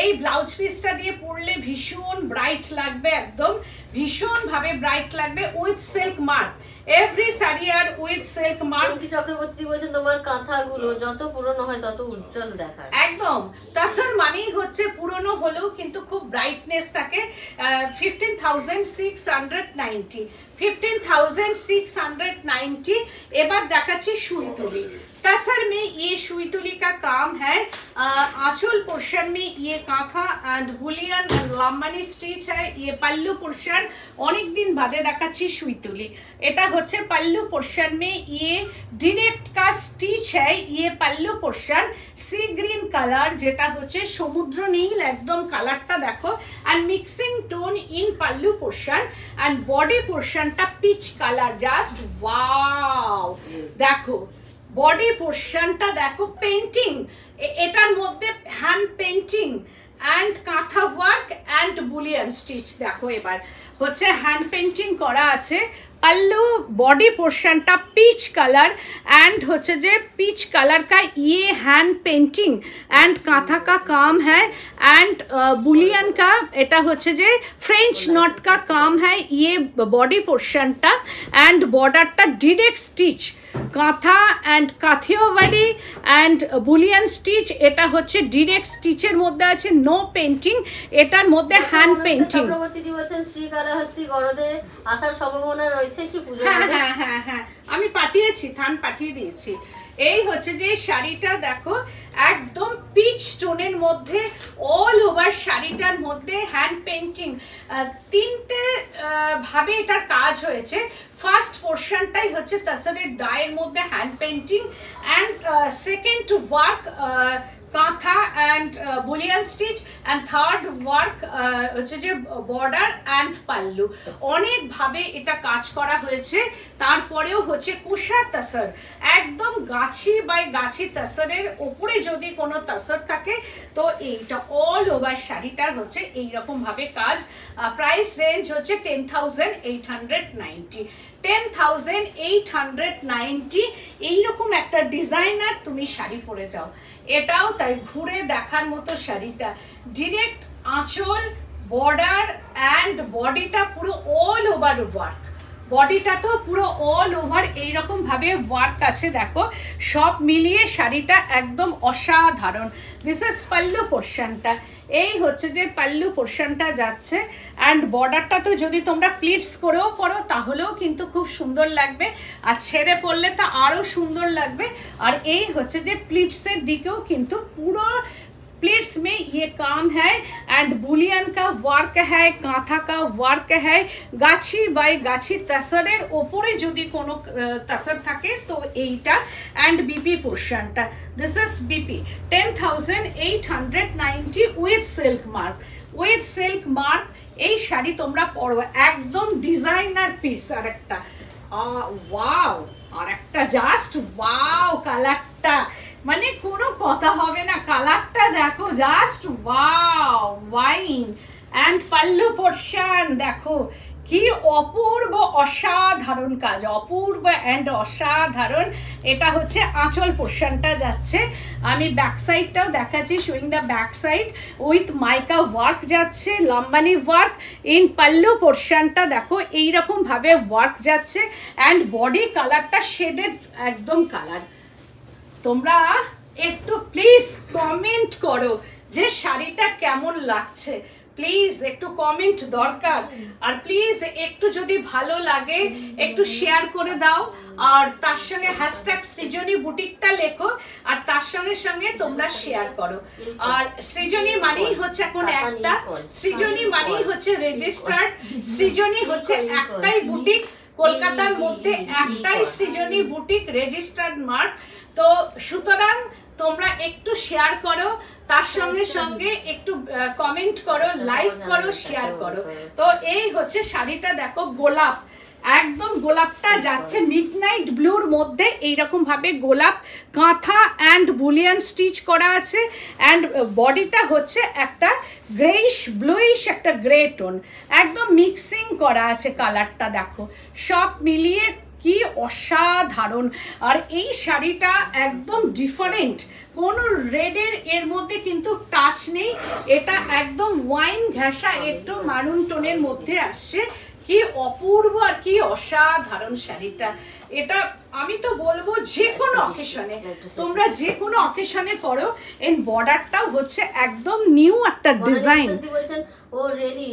S1: এই ব্লাউজ পিসটা দিয়ে পরলে ভীষণ ব্রাইট লাগবে, একদম ভীষণ ভাবে ব্রাইট লাগবে, with silk mark, every sari আর উইথ সিল্ক মার্ক।
S2: কি চক্রবর্তী বলছেন তোমার কাঁথাগুলো যত পুরনো হয় তত উজ্জ্বল দেখায়,
S1: একদম। তাসার মানেই হচ্ছে পুরনো হলেও কিন্তু খুব ব্রাইটনেস থাকে। 15,690, 15,690। এবার দেখাচ্ছি সুইতুলি। तसर में ये सुई तुली का काम है, आंचल पोर्शन में ये कांथा एंड बुलियन लाम्बानी स्टिच है। ये पल्लू पोर्शन अनेक दिन बादे देखाচ্ছি सुई तुली, এটা হচ্ছে पल्लू पोर्शन में ये डायरेक्ट का स्टिच है। ये pallu portion sea green colour যেটা হচ্ছে সমুদ্র নীল একদম কালারটা দেখো, and mixing tone in pallu portion and body पोर्शनটা পিচ কালার, জাস্ট ওয়াও। দেখো বডি পোর্শনটা দেখো, পেন্টিং, এটার মধ্যে hand painting and kantha work and bullion stitch. দেখো এবার হচ্ছে হ্যান্ড পেন্টিং করা আছে। पल्लू बॉडी पोर्शनটা পিচ কালার एंड হচ্ছে যে পিচ कलर का ये हैंड पेंटिंग एंड कांथा का काम है एंड बुलियन का এটা হচ্ছে যে फ्रेंच नॉट का काम है। ये बॉडी पोर्शनটা एंड बॉर्डरটা डायरेक्ट स्टिच কাঁথা এন্ড কাথিওবাড়ি এন্ড বুলিয়ান স্টিচ, এটা হচ্ছে ডিরেক্ট স্টিচের মধ্যে আছে, নো পেন্টিং, এটার মধ্যে হ্যান্ড পেন্টিং।
S2: চক্রবর্তী বলছেন শ্রীকালাহস্তি গড়দে আসার সম্ভাবনা রয়েছে কি পূজো?
S1: হ্যাঁ হ্যাঁ হ্যাঁ, আমি পাঠিয়েছি, থান পাঠিয়ে দিয়েছি। এই হচ্ছে যে শাড়িটা দেখো একদম পিচ টোনের মধ্যে, অল ওভার শাড়িটার মধ্যে হ্যান্ড পেন্টিং, তিনটে ভাবে এটার কাজ হয়েছে। ফার্স্ট পোর্শনটাই হচ্ছে তসরের ডায়ের মধ্যে hand painting and second work kantha and bullion stitch and third work হচ্ছে যে বর্ডার এন্ড পাল্লু। অনেক ভাবে এটা কাজ করা হয়েছে। তারপরেও হচ্ছে কুশা তসর, একদম গাছি বাই গাছি তসরের উপরে যদি কোনো তসর থাকে তো এইটা অল ওভার শাড়িটার হচ্ছে এইরকম ভাবে কাজ। প্রাইস রেঞ্জ হচ্ছে 10,890, 10,890। এইরকম একটা ডিজাইনার তুমি শাড়ি পরে যাও, এটাও তাই ঘুরে দেখার মতো শাড়িটা। ডিরেক্ট আঁচল, বর্ডার এন্ড বডিটা পুরো অল ওভার ওয়ার্ক, বডিটা তো পুরো অল ওভার এইরকম ভাবে ওয়ার্ক আছে। দেখো সব মিলিয়ে শাড়িটা একদম অসাধারণ। দিস ইজ পাল্লু পোর্শনটা, এই হচ্ছে যে পাল্লু পোর্শনটা যাচ্ছে এন্ড বর্ডারটা তো যদি তোমরা প্লিটস করেও পরো তাহলেও কিন্তু খুব সুন্দর লাগবে, আর ছেড়ে পরলে তা আরো সুন্দর লাগবে। আর এই হচ্ছে যে প্লিটসের দিকেও কিন্তু পুরো प्लेट्स में ये काम है एंड बुलियन का वर्क है, कांथा का वर्क है, गाछी बाई गाछी तसरेर ओपरे जदि कोनो तसर थाके तो एइटा एंड बीपी पोर्शनटा। This is BP 10,890 with silk mark, with silk mark. এই শাড়ি তোমরা পরো, একদম ডিজাইনার পিস। আর একটা ওয়াও, আর একটা জাস্ট ওয়াও কালারটা, মানে কোনো কথা হবে না, কালারটা দেখো just wow, wine and pallu portion দেখো কি অপূর্ব অসাধারণ কাজ, অপূর্ব এন্ড অসাধারণ। এটা হচ্ছে আঁচল পোর্শনটা যাচ্ছে, আমি ব্যাক সাইডটাও দেখাচ্ছি, showing the back side with mica work যাচ্ছে, লম্বানি ওয়ার্ক। ইন পাল্লু পোর্শনটা দেখো এইরকম ভাবে ওয়ার্ক যাচ্ছে এন্ড বডি কালারটা শেডেড একদম কালার। তোমরা একটু প্লিজ কমেন্ট করো যে শাড়িটা কেমন লাগছে, প্লিজ একটু কমেন্ট দরকার। আর প্লিজ একটু যদি ভালো লাগে একটু শেয়ার করে দাও, আর তার সঙ্গে হ্যাশট্যাগ সৃজনী বুটিকটা লেখো, আর তার সঙ্গে সঙ্গে তোমরা শেয়ার করো। আর সৃজনী মানেই হচ্ছে এখন একটা, সৃজনী মানেই হচ্ছে রেজিস্টার্ড, সৃজনী হচ্ছে একটাই বুটিক কলকাতার মধ্যে, একটাই সৃজনী বুটিক রেজিস্টার্ড মার্ক। তো সুতরাং তোমরা একটু শেয়ার করো, তার সঙ্গে সঙ্গে একটু কমেন্ট করো, লাইক করো, শেয়ার করো। তো এই হচ্ছে শাড়িটা দেখো, গোলাপ, একদম গোলাপটা যাচ্ছে মিডনাইট ব্লুর মধ্যে, এইরকম ভাবে গোলাপ কাঁথা এন্ড বুলিয়ান স্টিচ করা আছে এন্ড বডিটা হচ্ছে একটা গ্রেইশ ব্লুইশ একটা গ্রে টোন, একদম মিক্সিং করা আছে কালারটা দেখো, সব মিলিয়ে কি অসাধারণ। আর এই শাড়িটা একদম ডিফারেন্ট, কোনো রেডের এর মধ্যে কিন্তু টাচ নেই, এটা একদম ওয়াইন ঘেঁষা একটু মারুন টোনের মধ্যে আসছে। কি অপূর্ব আর কি অসাধারণ শাড়িটা। এটা আমি তো বলবো যে কোনো অকেশনে, তোমরা যে কোনো অকেশনে পরো। এর বর্ডারটাও হচ্ছে একদম নিউ একটা ডিজাইন।
S2: ও রেডি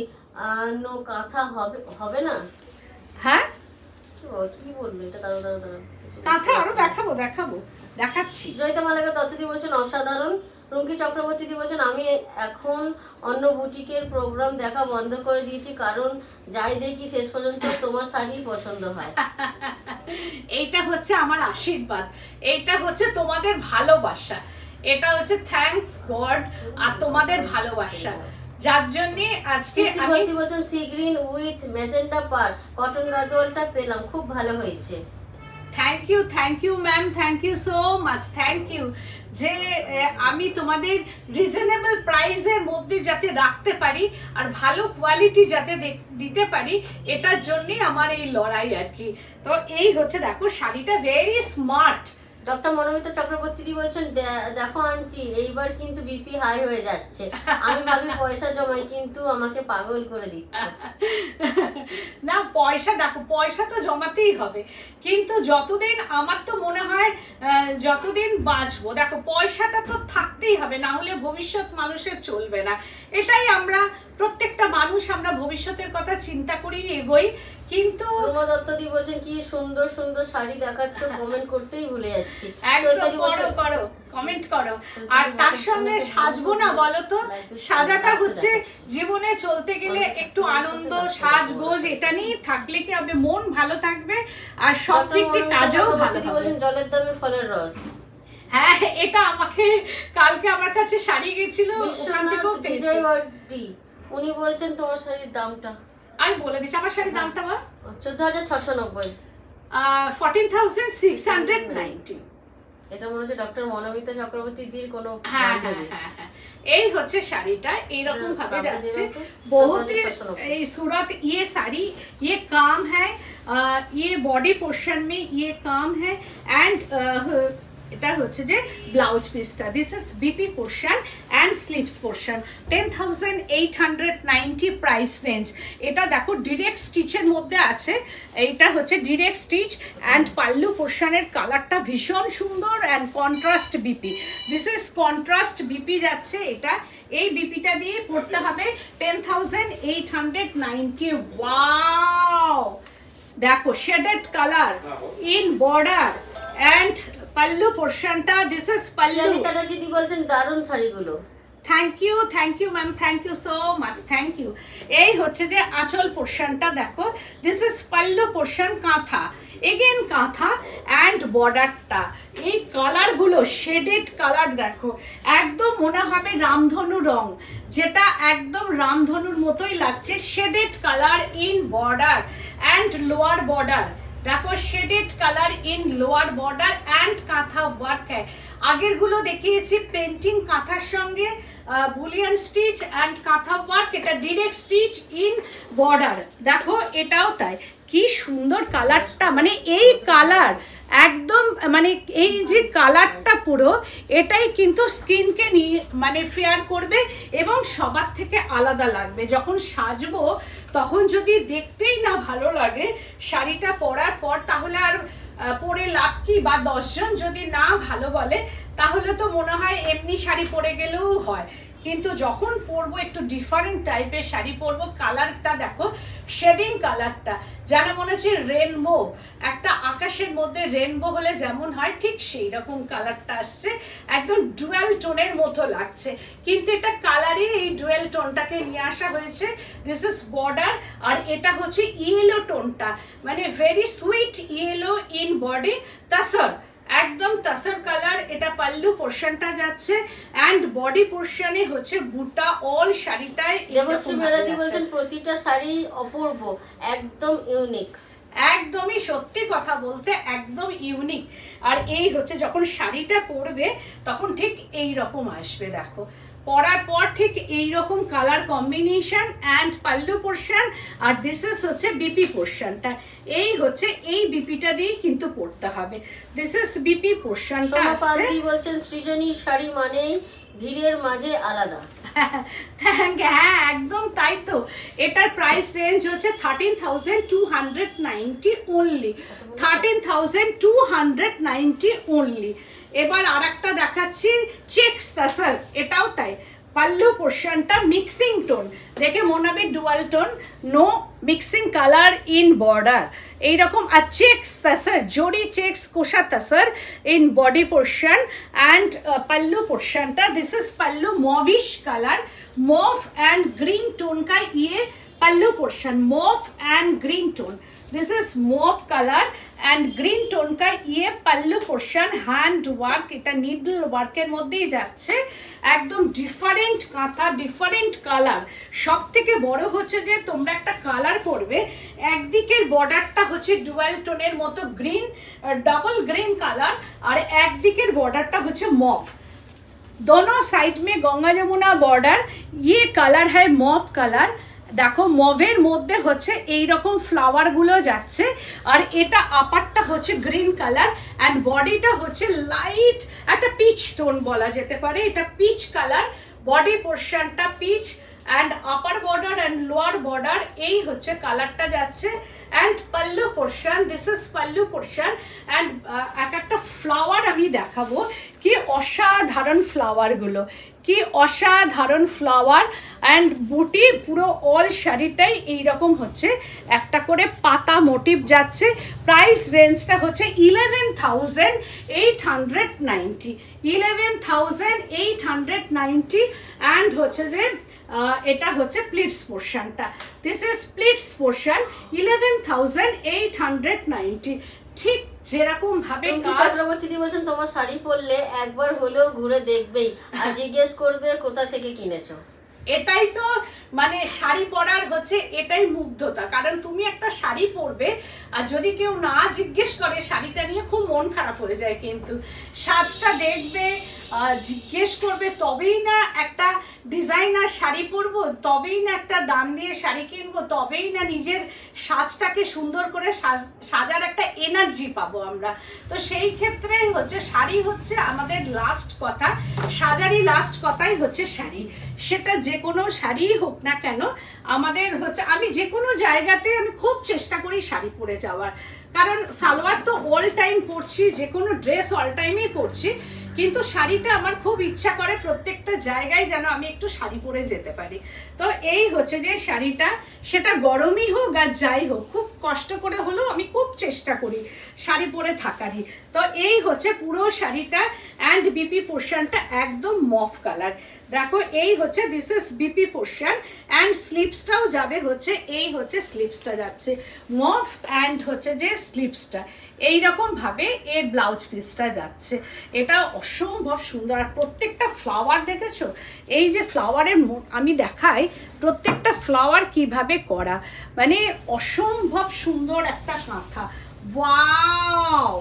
S2: নো কাঁথা হবে না?
S1: হ্যাঁ
S2: কি বললো এটা? দাঁড়াও দাঁড়াও দাঁড়াও,
S1: কাঁথা আরো দেখাবো দেখাচ্ছি।
S2: জয়িতা মালাকা দত্তদি বলছেন অসাধারণ। রুঙ্কি চক্রবর্তী দি বলছেন আমি এখন অন্য বুটিকের প্রোগ্রাম দেখা বন্ধ করে দিয়েছি, কারণ যাই দেখি শেষ পর্যন্ত তোমার শাড়ি পছন্দ হয়।
S1: এইটা হচ্ছে আমার আশীর্বাদ, এইটা হচ্ছে তোমাদের ভালোবাসা, এটা হচ্ছে থ্যাঙ্কস গড আর তোমাদের ভালোবাসা, যার জন্য আজকে আমি
S2: বলছেন সি গ্রিন উইথ ম্যাজেন্ডা পার কটন গাদোয়ালটা পেলাম, খুব ভালো হয়েছে।
S1: Thank you ma'am, thank you so much, thank you যে আমি তোমাদের রিজনেবল প্রাইসের মধ্যে যাতে রাখতে পারি আর ভালো কোয়ালিটি যাতে দিতে পারি, এটার জন্যই আমার এই লড়াই আর কি। তো এই হচ্ছে দেখো শাড়িটা ভেরি স্মার্ট।
S2: ডক্টর মনোমিতা চক্রবর্তী বলছেন দেখো আন্টি এইবার কিন্তু বিপি হাই হয়ে যাচ্ছে, আমি ভাবি পয়সা জমাই কিন্তু আমাকে পাগল করে দিচ্ছে।
S1: না পয়সা দেখো, পয়সা তো জমাতেই হবে, কিন্তু যতদিন আমার তো মনে হয় যতদিন বাঁচবো দেখো পয়সাটা তো থাকতেই হবে, না হলে ভবিষ্যৎ মানুষের চলবে না। এটাই আমরা প্রত্যেকটা মানুষ আমরা ভবিষ্যতের কথা চিন্তা করি এগোই। কিন্তু
S2: রুমা দত্তদি বলছেন কি সুন্দর সুন্দর শাড়ি দেখাচ্ছ, কমেন্ট করতেই ভুলে যাচ্ছি।
S1: একদম করো কমেন্ট করো। আর তার সঙ্গে সাজবো না বলো তো, সাজাটা হচ্ছে জীবনে চলতে গেলে একটু আনন্দ সাজগোজ এটা নিয়ে থাকলে কি হবে, মন ভালো থাকবে আর সব দিক থেকে কাজেও ভালো হবে।
S2: জলের দামে ফলের রস,
S1: হ্যাঁ এটা আমাকে কালকে আমার কাছে শাড়ি গেছিল ওখান থেকেও পেয়েছি।
S2: উনি বলছেন তোমার শাড়ির দামটা
S1: আমি বলে দিচ্ছি, আমার শাড়ির দামটা বল।
S2: 14,690,
S1: 14,690।
S2: এটা মনে হচ্ছে ডক্টর মনোমিতা চক্রবর্তী দির কোনো।
S1: হ্যাঁ, এই হচ্ছে শাড়িটা এইরকম ভাবে যাচ্ছে বহুত এই सूरत। ये साड़ी ये काम है, ये बॉडी पोर्शन में ये काम है एंड এটা হচ্ছে যে ব্লাউজ পিসটা, this is BP portion and sleeves portion. 10,890 price range. এটা দেখো ডিরেক্ট স্টিচের মধ্যে আছে, এইটা হচ্ছে ডিরেক্ট স্টিচ অ্যান্ড পাল্লু পোর্শনের কালারটা ভীষণ সুন্দর and contrast BP, this is contrast BP যাচ্ছে এটা। এই বিপিটা দিয়ে পড়তে হবে 10,890। ওয়াও দেখো shaded colour in border and pallu পোর্শনটা, দিস ইজ পাল্লু।
S2: চ্যাটার্জি দি বলছেন দারুণ শাড়িগুলো।
S1: Thank you ma'am, thank you so much, thank you. এই হচ্ছে যে আঁচল পোর্শনটা দেখো, this is pallu portion kantha, again kantha and বর্ডারটা। এই কালারগুলো শেডেড কালার দেখো, একদম মনে হবে রামধনু রং, যেটা একদম রামধনুর মতোই লাগছে। Shaded colour in border and lower border দেখো, shaded colour in lower border and kantha work. আগের গুলো দেখিয়েছি পেন্টিং কাঁথার সঙ্গে bullion stitch and kantha work, এটা ডিরেক্ট স্টিচ ইন বর্ডার। দেখো এটাও তাই, কি সুন্দর কালারটা, মানে এই কালার একদম মানে এই যে কালারটা পুরো এটাই কিন্তু স্কিনকে নিয়ে মানে ফেয়ার করবে এবং সবার থেকে আলাদা লাগবে। যখন সাজবো তখন যদি দেখতেই না ভালো লাগে শাড়িটা পরার পর, তাহলে আর পরে লাভ কি? বা 10 জন যদি না ভালো বলে তাহলে তো মনে হয় এমনি শাড়ি পরে গেলেও হয়, কিন্তু যখন পরবো একটু ডিফারেন্ট টাইপের শাড়ি পরবো, কালারটা দেখো শেডিং কালারটা যেন মনে হচ্ছে রেনবো, একটা আকাশের মধ্যে রেনবো হলে যেমন হয় ঠিক সেই রকম কালারটা আসছে, একদম ডুয়েল টোনের মতো লাগছে। কিন্তু এটা কালারে এই ডুয়েল টোনটাকে নিয়ে আসা হয়েছে, দিস ইজ বর্ডার। আর এটা হচ্ছে ইয়েলো টোনটা, মানে very sweet yellow in body, tussar একদম তাসর কালার। এটা পাল্লু পোর্শনটা যাচ্ছে এন্ড বডি পোর্শনে হচ্ছে বুটা অল শাড়িটায়।
S2: দেবশ্রী মেরাদি বলছেন প্রতিটা শাড়ি অপূর্ব, একদম ইউনিক।
S1: একদমই সত্যি কথা বলতে একদম ইউনিক। আর এই হচ্ছে যখন শাড়িটা পরবে তখন ঠিক এই রকম আসবে, দেখো পরার পর ঠিক এই রকম colour combination and pallu portion. আর দিস ইজ হচ্ছে বিপি পোর্শনটা, এই হচ্ছে এই বিপিটা দিয়ে কিন্তু পড়তে হবে, দিস ইজ বিপি পোর্শনটা আসছে।
S2: বলছেন সৃজনী শাড়ি মানেই ভিড়ের মাঝে আলাদা।
S1: হ্যাঁ একদম তাই তো। এটার প্রাইস রেঞ্জ হচ্ছে 13,290 অনলি, 13,290 অনলি। এবার আর একটা দেখাচ্ছি চেক্স তাসার, এটাও তাই। পাল্লু পোর্শনটা মিক্সিং টোন, দেখে মনে হবে dual tone, no mixing colour in border এইরকম, আর checks tussar, zari checks kosa tussar in body portion and pallu পোর্শনটা, this is pallu mauvish colour, mauve and green tone কা ইয়ে pallu portion, mauve and green tone. This is mauve color and green tone ka ye pallu portion, hand work, eta needle work er moddhei jacche, ekdom different katha, different color. সব থেকে বড় হচ্ছে যে তোমরা একটা colour করবে, একদিকের বর্ডারটা হচ্ছে ডুয়াল টোনের মতো গ্রিন, ডাবল গ্রিন কালার, আর একদিকের বর্ডারটা হচ্ছে মভ। दोनों साइड में गंगा यमुना बॉर्डर, ये कलर है मॉव कलर। দেখো মভের মধ্যে হচ্ছে এই রকম ফ্লাওয়ার গুলো যাচ্ছে, আর এটা আপারটা হচ্ছে গ্রিন কালার অ্যান্ড বডিটা হচ্ছে লাইট একটা পিচ টোন বলা যেতে পারে, এটা পিচ কালার, বডি পোর্শনটা peach and upper border and lower border এই হচ্ছে কালারটা যাচ্ছে। And pallu portion, this is pallu portion and এক একটা ফ্লাওয়ার আমি দেখাবো, কি অসাধারণ ফ্লাওয়ারগুলো, কি অসাধারণ ফ্লাওয়ার অ্যান্ড বুটি, পুরো অল শাড়িটাই এইরকম হচ্ছে একটা করে পাতা মোটিভ যাচ্ছে। প্রাইস রেঞ্জটা হচ্ছে 11,890, 11,890 অ্যান্ড হচ্ছে যে এটা হচ্ছে প্লিটস পোর্শনটা, দিস ইজ প্লিটস পোর্শন 11,890। ঠিক যেরকম ভাবে
S2: চক্রবর্তী বলছেন তোমার শাড়ি পরলে একবার হলেও ঘুরে দেখবেই আর জিজ্ঞেস করবে কোথা থেকে কিনেছো।
S1: এটাই তো মানে শাড়ি পরার হচ্ছে এটাই মুগ্ধতা, কারণ তুমি একটা শাড়ি পরবে আর যদি কেউ না জিজ্ঞেস করে শাড়িটা নিয়ে খুব মন খারাপ হয়ে যায়, কিন্তু সাজটা দেখবে, জিজ্ঞেস করবে, তবেই না একটা ডিজাইনার শাড়ি পরবো, তবেই না একটা দাম দিয়ে শাড়ি কিনবো, তবেই না নিজের সাজটাকে সুন্দর করে সাজার একটা এনার্জি পাবো আমরা। তো সেই ক্ষেত্রে হচ্ছে শাড়ি হচ্ছে আমাদের লাস্ট কথা, সাজারই লাস্ট কথাই হচ্ছে শাড়ি, সেটা যে কোনো শাড়ি হোক না কেন আমাদের হচ্ছে, আমি যে কোনো জায়গাতে আমি খুব চেষ্টা করি শাড়ি পরে যাওয়ার, কারণ সালোয়ার তো অল টাইম পরছি, যে কোনো ড্রেস অল টাইমই পরছি, কিন্তু শাড়িটা আমার খুব ইচ্ছা করে প্রত্যেকটা জায়গায় যেন আমি একটু শাড়ি পরে যেতে পারি। তো এই হচ্ছে যে শাড়িটা, সেটা গরমই হোক আর যাই হোক, খুব কষ্ট করে হলেও আমি খুব চেষ্টা করি শাড়ি পরে থাকারই। তো এই হচ্ছে পুরো শাড়িটা অ্যান্ড বিপি পোর্শনটা একদম মফ কালার, দেখো এই হচ্ছে this is BP portion and স্লিপসটাও যাবে হচ্ছে, এই হচ্ছে স্লিপসটা যাচ্ছে মফ অ্যান্ড হচ্ছে যে স্লিপসটা এইরকম ভাবে এর ব্লাউজ পিসটা যাচ্ছে, এটা অসম্ভব সুন্দর। আর প্রত্যেকটা ফ্লাওয়ার দেখেছো, এই যে ফ্লাওয়ারের আমি দেখাই প্রত্যেকটা ফ্লাওয়ার কিভাবে করা, মানে অসম্ভব সুন্দর একটা কাঁথা, ওয়াও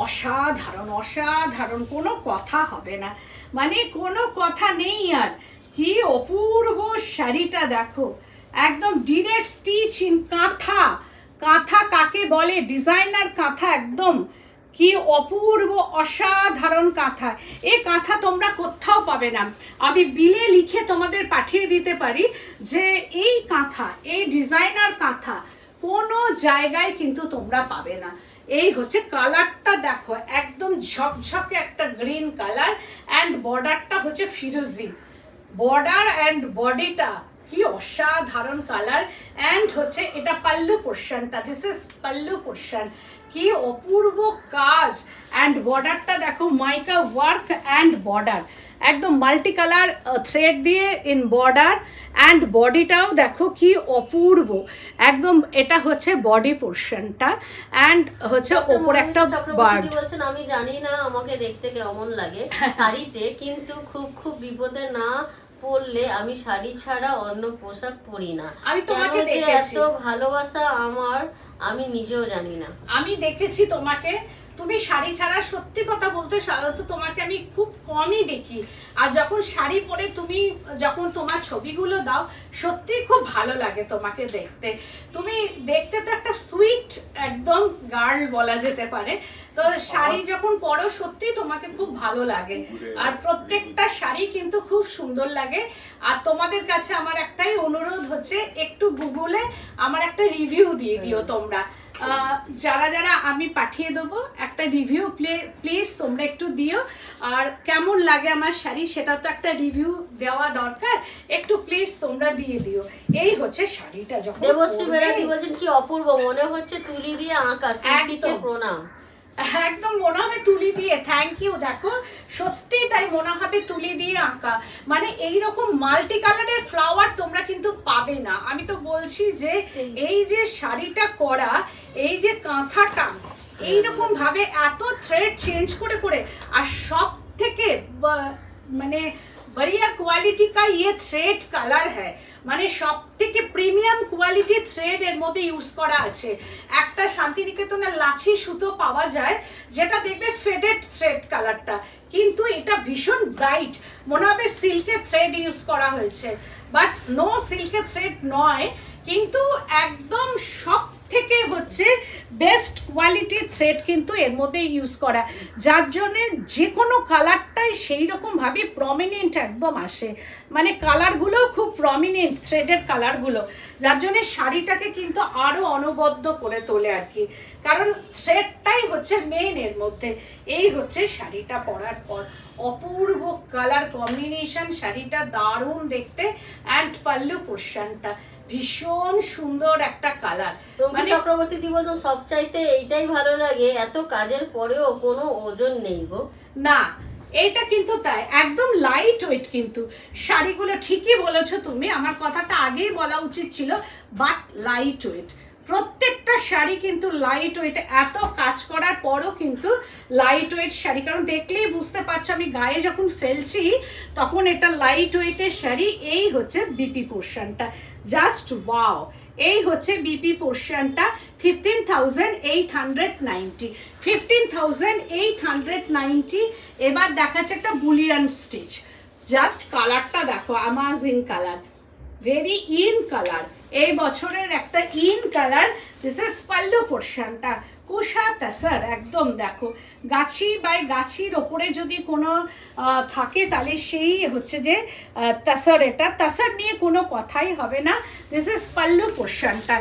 S1: অসাধারণ অসাধারণ, কোনো কথা হবে না, মানে কোনো কথা নেই। আর কি অপূর্ব শাড়িটা দেখো, একদম ডিরেক্ট স্টিচ ইন কাঁথা, কাঁথা কাকে বলে, ডিজাইনার কাঁথা, একদম কি অপূর্ব অসাধারণ কাঁথা। এই কাঁথা তোমরা কোথাও পাবে না, আমি বিলে লিখে তোমাদের পাঠিয়ে দিতে পারি যে এই কাঁথা, এই ডিজাইনার কাঁথা কোনো জায়গায় কিন্তু তোমরা পাবে না। এই হচ্ছে কালারটা দেখো, একদম ঝকঝকে একটা গ্রিন কালার অ্যান্ড বর্ডারটা হচ্ছে ফিরোজি বর্ডার অ্যান্ড বডিটা কি অসাধারণ কালার অ্যান্ড হচ্ছে এটা পাল্লু পোর্শনটা, দিস ইজ পাল্লু পোর্শন, কি অপূর্ব কাজ অ্যান্ড বর্ডারটা দেখো মাইকা ওয়ার্ক অ্যান্ড বর্ডার, একদম মাল্টি কালার থ্রেড দিয়ে ইন বর্ডার অ্যান্ড বডিটাও দেখো কি অপূর্ব, একদম এটা হচ্ছে বডি পোর্শনটা অ্যান্ড হচ্ছে ওপর একটা বার্ড।
S2: বলছেন আমি জানি না আমাকে দেখতে কেমন লাগে শাড়িতে, কিন্তু খুব খুব বিপদে না পরলে আমি শাড়ি ছাড়া অন্য পোশাক পরি না।
S1: আমি তোমাকে
S2: দেখেছি, এত ভালোবাসা আমার আমি নিজেও জানি না।
S1: আমি দেখেছি তোমাকে, তুমি শাড়ি ছাড়া সত্যি কথা বলতে সাধারণত তোমাকে আমি খুব কমই দেখি, আর যখন শাড়ি পরে তুমি যখন তোমার ছবিগুলো দাও সত্যি খুব ভালো লাগে তোমাকে দেখতে, তুমি দেখতে তো একটা সুইট একদম গার্ল বলা যেতে পারে। তো শাড়ি যখন পরো সত্যি তোমাকে খুব ভালো লাগে, আর প্রত্যেকটা শাড়ি কিন্তু খুব সুন্দর লাগে। আর তোমাদের কাছে আমার একটাই অনুরোধ হচ্ছে একটু গুগলে আমার একটা রিভিউ দিয়ে দিও তোমরা, যারা যারা আমি পাঠিয়ে দেবো একটা রিভিউ প্লিজ তোমরা একটু দিও, আর কেমন লাগে আমার শাড়ি সেটা তো একটা রিভিউ দেওয়া দরকার, একটু প্লিজ তোমরা দিয়ে দিও। এই হচ্ছে শাড়িটা। যখন
S2: দেবশ্রী ব্যানার্জি বলছেন কি অপূর্ব, মনে হচ্ছে তুলি দিয়ে আঁকা, শিল্পীকে প্রণাম।
S1: একদম মনে হবে তুলি দিয়ে, থ্যাংক ইউ। দেখো সত্যি তাই মনে হবে তুলি দিয়ে আঁকা, মানে এইরকম মাল্টি কালারের ফ্লাওয়ার তোমরা কিন্তু পাবে না। আমি তো বলছি যে এই যে শাড়িটা করা, এই যে কাঁথাটা এইরকম ভাবে এত থ্রেড চেঞ্জ করে করে, আর সব থেকে মানে बढ़िया क्वालिटी का ये थ्रेड कलर है, মানে সব থেকে প্রিমিয়াম কোয়ালিটি থ্রেড এর মধ্যে ইউজ করা আছে। একটা শান্তিনিকেতনের লাচি সুতো পাওয়া যায় যেটা দেখবে ফেডেড থ্রেড কালারটা, কিন্তু এটা ভীষণ ব্রাইট, মনে হবে সিল্কের থ্রেড ইউজ করা হয়েছে, বাট নো সিল্কের থ্রেড নয়, কিন্তু একদম সব থেকে হচ্ছে বেস্ট কোয়ালিটি থ্রেড কিন্তু এর মধ্যে ইউজ করা, যার জন্য যে কোনো কালারটাই সেই রকম ভাবে প্রমিনেন্ট একদম আসে, মানে কালারগুলো খুব প্রমিনেন্ট থ্রেডের কালারগুলো, যার জন্য শাড়িটাকে কিন্তু আরো অনবদ্য করে তোলে আর কি, কারণ থ্রেডটাই হচ্ছে মেন এর মধ্যে। এই হচ্ছে শাড়িটা পরার পর অপূর্ব কালার কম্বিনেশন, শাড়িটা দারুণ দেখতে, অ্যান্ড পাল্লু পোর্শনটা ভীষণ সুন্দর একটা কালার।
S2: মানে চক্রবর্তী দি বলতো সবচাইতে এইটাই ভালো লাগে, এত কাজের পরেও কোনো ওজন নেই গো।
S1: না এইটা কিন্তু তাই, একদম লাইট ওয়েট কিন্তু শাড়িগুলো, ঠিকই বলেছো তুমি, আমার কথাটা আগেই বলা উচিত ছিল, বাট লাইট ওয়েট, প্রত্যেকটা শাড়ি কিন্তু লাইট ওয়েট, এত কাজ করার পরও কিন্তু লাইট ওয়েট শাড়ি, কারণ দেখলেই বুঝতে পারছো আমি গায়ে যখন ফেলছি তখন এটা লাইট ওয়েটের শাড়ি। এই হচ্ছে বিপি পোর্শনটা, জাস্ট ওয়াও। এই হচ্ছে বিপি পোর্শনটা 15,890, 15,890। এবার দেখাচ্ছে একটা বুলিয়ান স্টিচ, জাস্ট কালারটা দেখো, amazing colour, very in colour, এই বছরের একটা in colour. This is pallu পোর্শনটা, কুশা তাসার, একদম দেখো গাছি বাই গাছির ওপরে যদি কোনো থাকে তাহলে সেই হচ্ছে যে তাসার, এটা তাসার নিয়ে কোনো কথাই হবে না। দিস ইজ পাল্লু পোর্শনটা,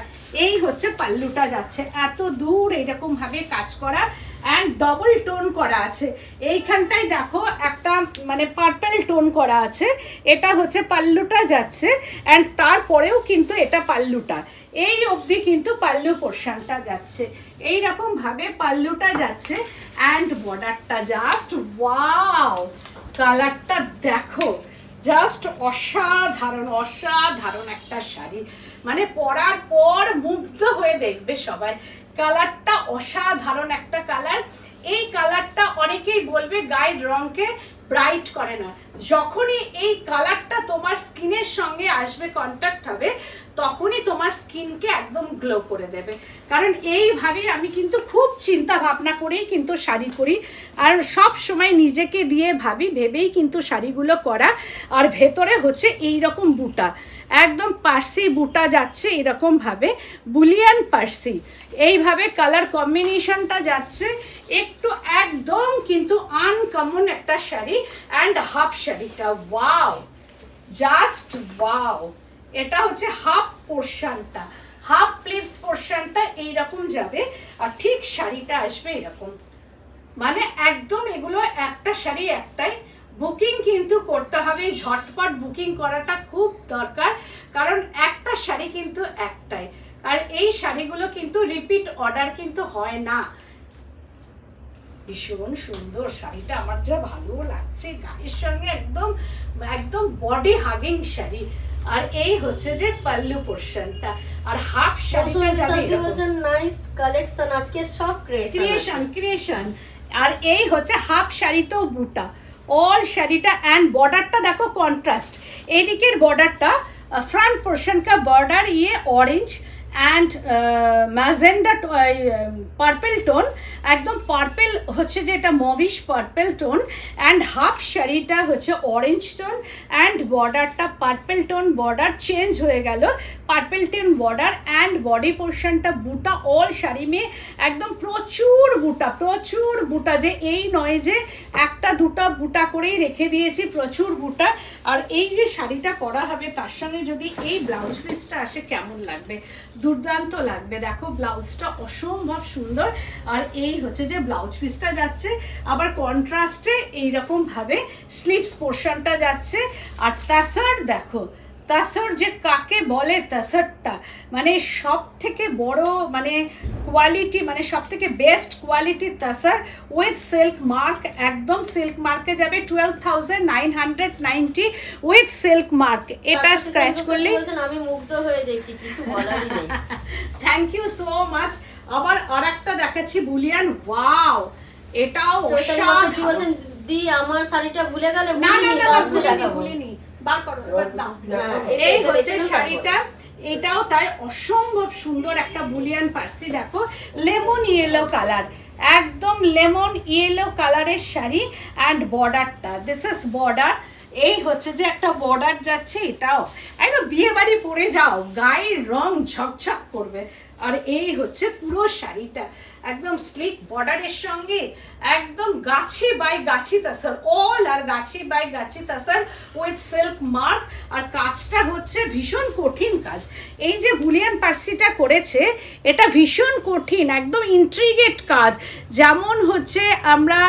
S1: এই হচ্ছে পাল্লুটা যাচ্ছে এত দূর এইরকম ভাবে কাজ করা, অ্যান্ড ডবল টোন করা আছে। এইখানটায় দেখো একটা মানে পার্পল টোন করা আছে, এটা হচ্ছে পাল্লুটা যাচ্ছে, অ্যান্ড তারপরেও কিন্তু এটা পাল্লুটা, এই অবধি কিন্তু পাল্লু পোর্শনটা যাচ্ছে, এইরকম ভাবে পাল্লুটা যাচ্ছে, অ্যান্ড বর্ডারটা জাস্ট ওয়াও, কালারটা দেখো, জাস্ট অসাধারণ অসাধারণ একটা শাড়ি, মানে পরার পর মুগ্ধ হয়ে দেখবে সবাই। কালারটা অসাধারণ একটা কালার, এই কালারটা অনেকেই বলবে গায়ের রঙকে ব্রাইট করে না, যখনই এই কালারটা তোমার স্কিনের সঙ্গে আসবে, কন্ট্যাক্ট হবে, তখনই তোমার স্কিনকে একদম গ্লো করে দেবে। কারণ এইভাবে আমি কিন্তু খুব চিন্তা ভাবনা করেই কিন্তু শাড়ি করি, আর সব সময় নিজেকে দিয়ে ভেবেই কিন্তু শাড়িগুলো করা। আর ভেতরে হচ্ছে এই রকম বুটা, একদম পার্সি বুটা যাচ্ছে এরকম ভাবে, বুলিয়ান পার্সি, এইভাবে কালার কম্বিনেশনটা যাচ্ছে, একটু একদম কিন্তু আনকমন একটা শাড়ি। অ্যান্ড হাফ শাড়িটা ওয়াও, জাস্ট ওয়াও, এটা হচ্ছে হাফ পোর্শনটা, হাফ প্লিটস পোর্শনটা এইরকম যাবে, আর ঠিক শাড়িটা আসবে এরকম, মানে একদম এগুলো একটা শাড়ি একটাই। বুকিং কিন্তু করতে হবে, ঝটপট বুকিং করাটা খুব দরকার, কারণ একটা শাড়ি কিন্তু একটাই, আর এই শাড়িগুলো কিন্তু রিপিট অর্ডার কিন্তু হয় না। ভীষণ সুন্দর শাড়িটা, আমার যা ভালো লাগছে, গায়ের সঙ্গে একদম একদম বডি হাগিং শাড়ি। আর এই হচ্ছে যে পাল্লু পোর্শনটা, আর হাফ শাড়িটা যাবে
S2: এরকম নাইস কালেকশন, আজকে সব
S1: ক্রিয়েশন। আর এই হচ্ছে হাফ শাড়িতেও বুটা, অল শাড়িটা, অ্যান্ড বর্ডারটা দেখো কন্ট্রাস্ট, এদিকের বর্ডারটা फ्रंट पोर्शन का बॉर्डर ये orange and magenta purple tone, एकदम पार्पल होच्छे जेटा mauvish purple tone, and half शाड़ीटा होच्छे ऑरेंज टोन, एंड बॉर्डरटा पार्पल टोन, बॉर्डर चेंज हो गेलो purple tone border, and body पोर्शनटा बुटा, ऑल शाड़ी में एकदम प्रचुर बुटा जे এই নয় যে একটা দুটা বুটা করেই রেখে দিয়েছি, প্রচুর বুটা। আর এই যে শাড়িটা পরা হবে তার সঙ্গে যদি এই ব্লাউজ পিসটা আসে কেমন লাগবে, দুর্দান্ত লাগবে। দেখো ব্লাউজটা অসম্ভব সুন্দর, আর এই হচ্ছে যে ব্লাউজ পিসটা যাচ্ছে, আবার কন্ট্রাস্টে এইরকম ভাবে স্লিভস পোর্শনটা যাচ্ছে। আর তাসার দেখো, তাসার যে কাকে বলে, তাসারটা মানে সব থেকে বড় মানে কোয়ালিটি, মানে সব থেকে best quality tussar with silk mark, একদম সিল্ক মার্কে যাবে 12,990 উইথ সিল্ক মার্ক। এটা স্ক্র্যাচ করলে
S2: আমি মুগ্ধ হয়ে দেখছি, কিছু বলারই নেই।
S1: থ্যাংক ইউ সো মাচ। আবার আরেকটা দেখাচ্ছি বুলিয়ান, ওয়াও এটাও
S2: বলছেন দি আমার শাড়িটা ভুলে গেলে,
S1: না না না
S2: দেখাবো,
S1: ভুলিনি, বার করো এবার দাও। এই হচ্ছে শাড়িটা, এটাও তাই অসম্ভব সুন্দর একটা বুলিয়ান পার্সি। দেখো লেমন ইয়েলো কালার, একদম লেমন ইয়েলো কালারের শাড়ি, অ্যান্ড বর্ডারটা, দিস ইজ বর্ডার। এই হচ্ছে যে একটা বর্ডার যাচ্ছে, এটাও একদম বিয়ে বাড়ি পরে যাও, গায়ের রং ঝকঝক করবে। আর এই হচ্ছে পুরো শাড়িটা একদম স্লিক বর্ডারের সঙ্গে একদম গাছি by Gachhi তাসার, all R Gachhi by Gachhi তাসার with silk mark. আর কাজটা হচ্ছে ভীষণ কঠিন কাজ। এই যে বুলিয়ান পার্সিটা করেছে এটা ভীষণ কঠিন, একদম ইন্ট্রিগেট কাজ। যেমন হচ্ছে আমরা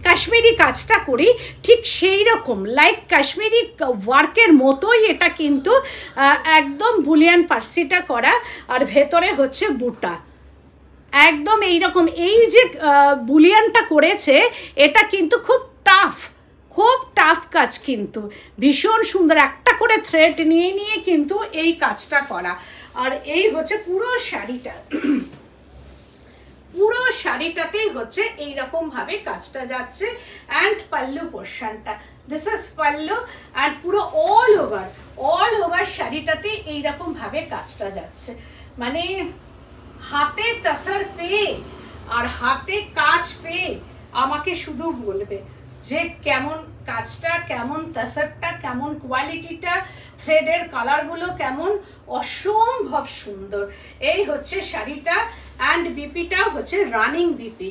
S1: কাশ্মীরি কাজটা করি ঠিক সেই রকম, লাইক কাশ্মীরি ওয়ার্কের মতোই এটা কিন্তু একদম বুলিয়ান পার্সিটা করা। আর ভেতরে হচ্ছে বুটা একদম এইরকম। এই যে বুলিয়ানটা করেছে এটা কিন্তু খুব টাফ, খুব টাফ কাজ, কিন্তু ভীষণ সুন্দর, একটা করে থ্রেড নিয়ে নিয়ে কিন্তু এই কাজটা করা। আর এই হচ্ছে পুরো শাড়িটা, পুরো শাড়িটাতেই হচ্ছে এইরকম ভাবে কাজটা যাচ্ছে। অ্যান্ড পাল্লু পোর্শনটা, দিস ইজ পাল্লু, অ্যান্ড পুরো অল ওভার শাড়িটাতে এইরকম ভাবে কাজটা যাচ্ছে। মানে হাতে তাসার পেয়ে আর হাতে কাজ পেয়ে আমাকে শুধু বলবে যে কেমন কাজটা, কেমন তাসারটা, কেমন কোয়ালিটিটা, থ্রেডের কালারগুলো কেমন, অসম্ভব সুন্দর। এই হচ্ছে শাড়িটা, অ্যান্ড বিপিটাও হচ্ছে running BP.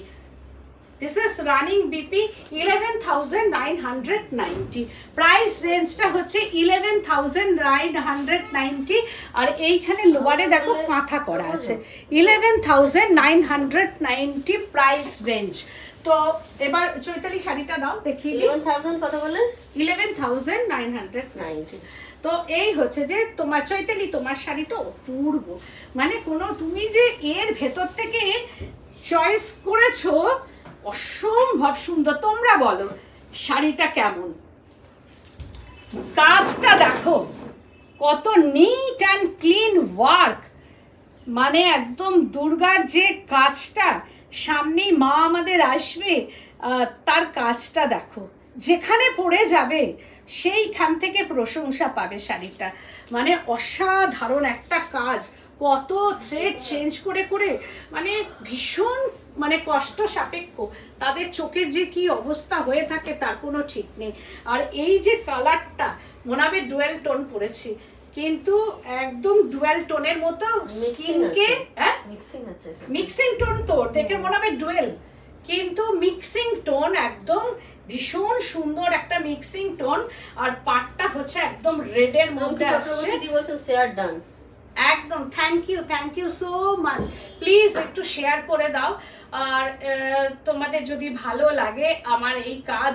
S1: This is running BP 11,990, price রেঞ্জটা হচ্ছে 11,990। আর এইখানে লোয়ারে দেখো কাঁথা করা আছে, 11,990 প্রাইস রেঞ্জ। তো এবার চৈতালি শাড়িটা দাও দেখি।
S2: 11,000 কত বললেন?
S1: 11,990। তো এই হচ্ছে যে তোমার চৈতালি, তোমার শাড়িটা অপূর্ব, মানে কোনো তুমি যে এর ভেতর থেকে চয়েস করেছো অসম্ভব সুন্দর। তোমরা বলো শাড়িটা কেমন, কাজটা দেখো কত নিট অ্যান্ড ক্লিন ওয়ার্ক, মানে একদম দুর্গার যে কাজটা, সামনেই মা আমাদের আসবে, তার কাজটা দেখো, যেখানে পড়ে যাবে সেইখান থেকে প্রশংসা পাবে শাড়িটা। মানে অসাধারণ একটা কাজ, কত থ্রেড চেঞ্জ করে করে, মানে ভীষণ মানে কষ্ট সাপেক্ষ, তাদের চোখের যে কি অবস্থা হয়ে থাকে তার কোনো ঠিক নেই। আর এই যে কালারটা মনে হবে ডুয়েল টোন পড়েছি, কিন্তু একদম ডুয়েল টোনের মতো স্কিনকে, হ্যাঁ মিক্সিং টোন, তো দেখে মনে হবে ডুয়েল, কিন্তু মিক্সিং টোন একদম ভীষণ সুন্দর একটা মিক্সিং টোন। আর পাটটা হচ্ছে একদম রেডের মধ্যে আসছে।
S2: শেয়ার ডান,
S1: একদম thank you so much. Please একটু শেয়ার করে দাও। আর তোমাদের যদি ভালো লাগে আমার এই কাজ,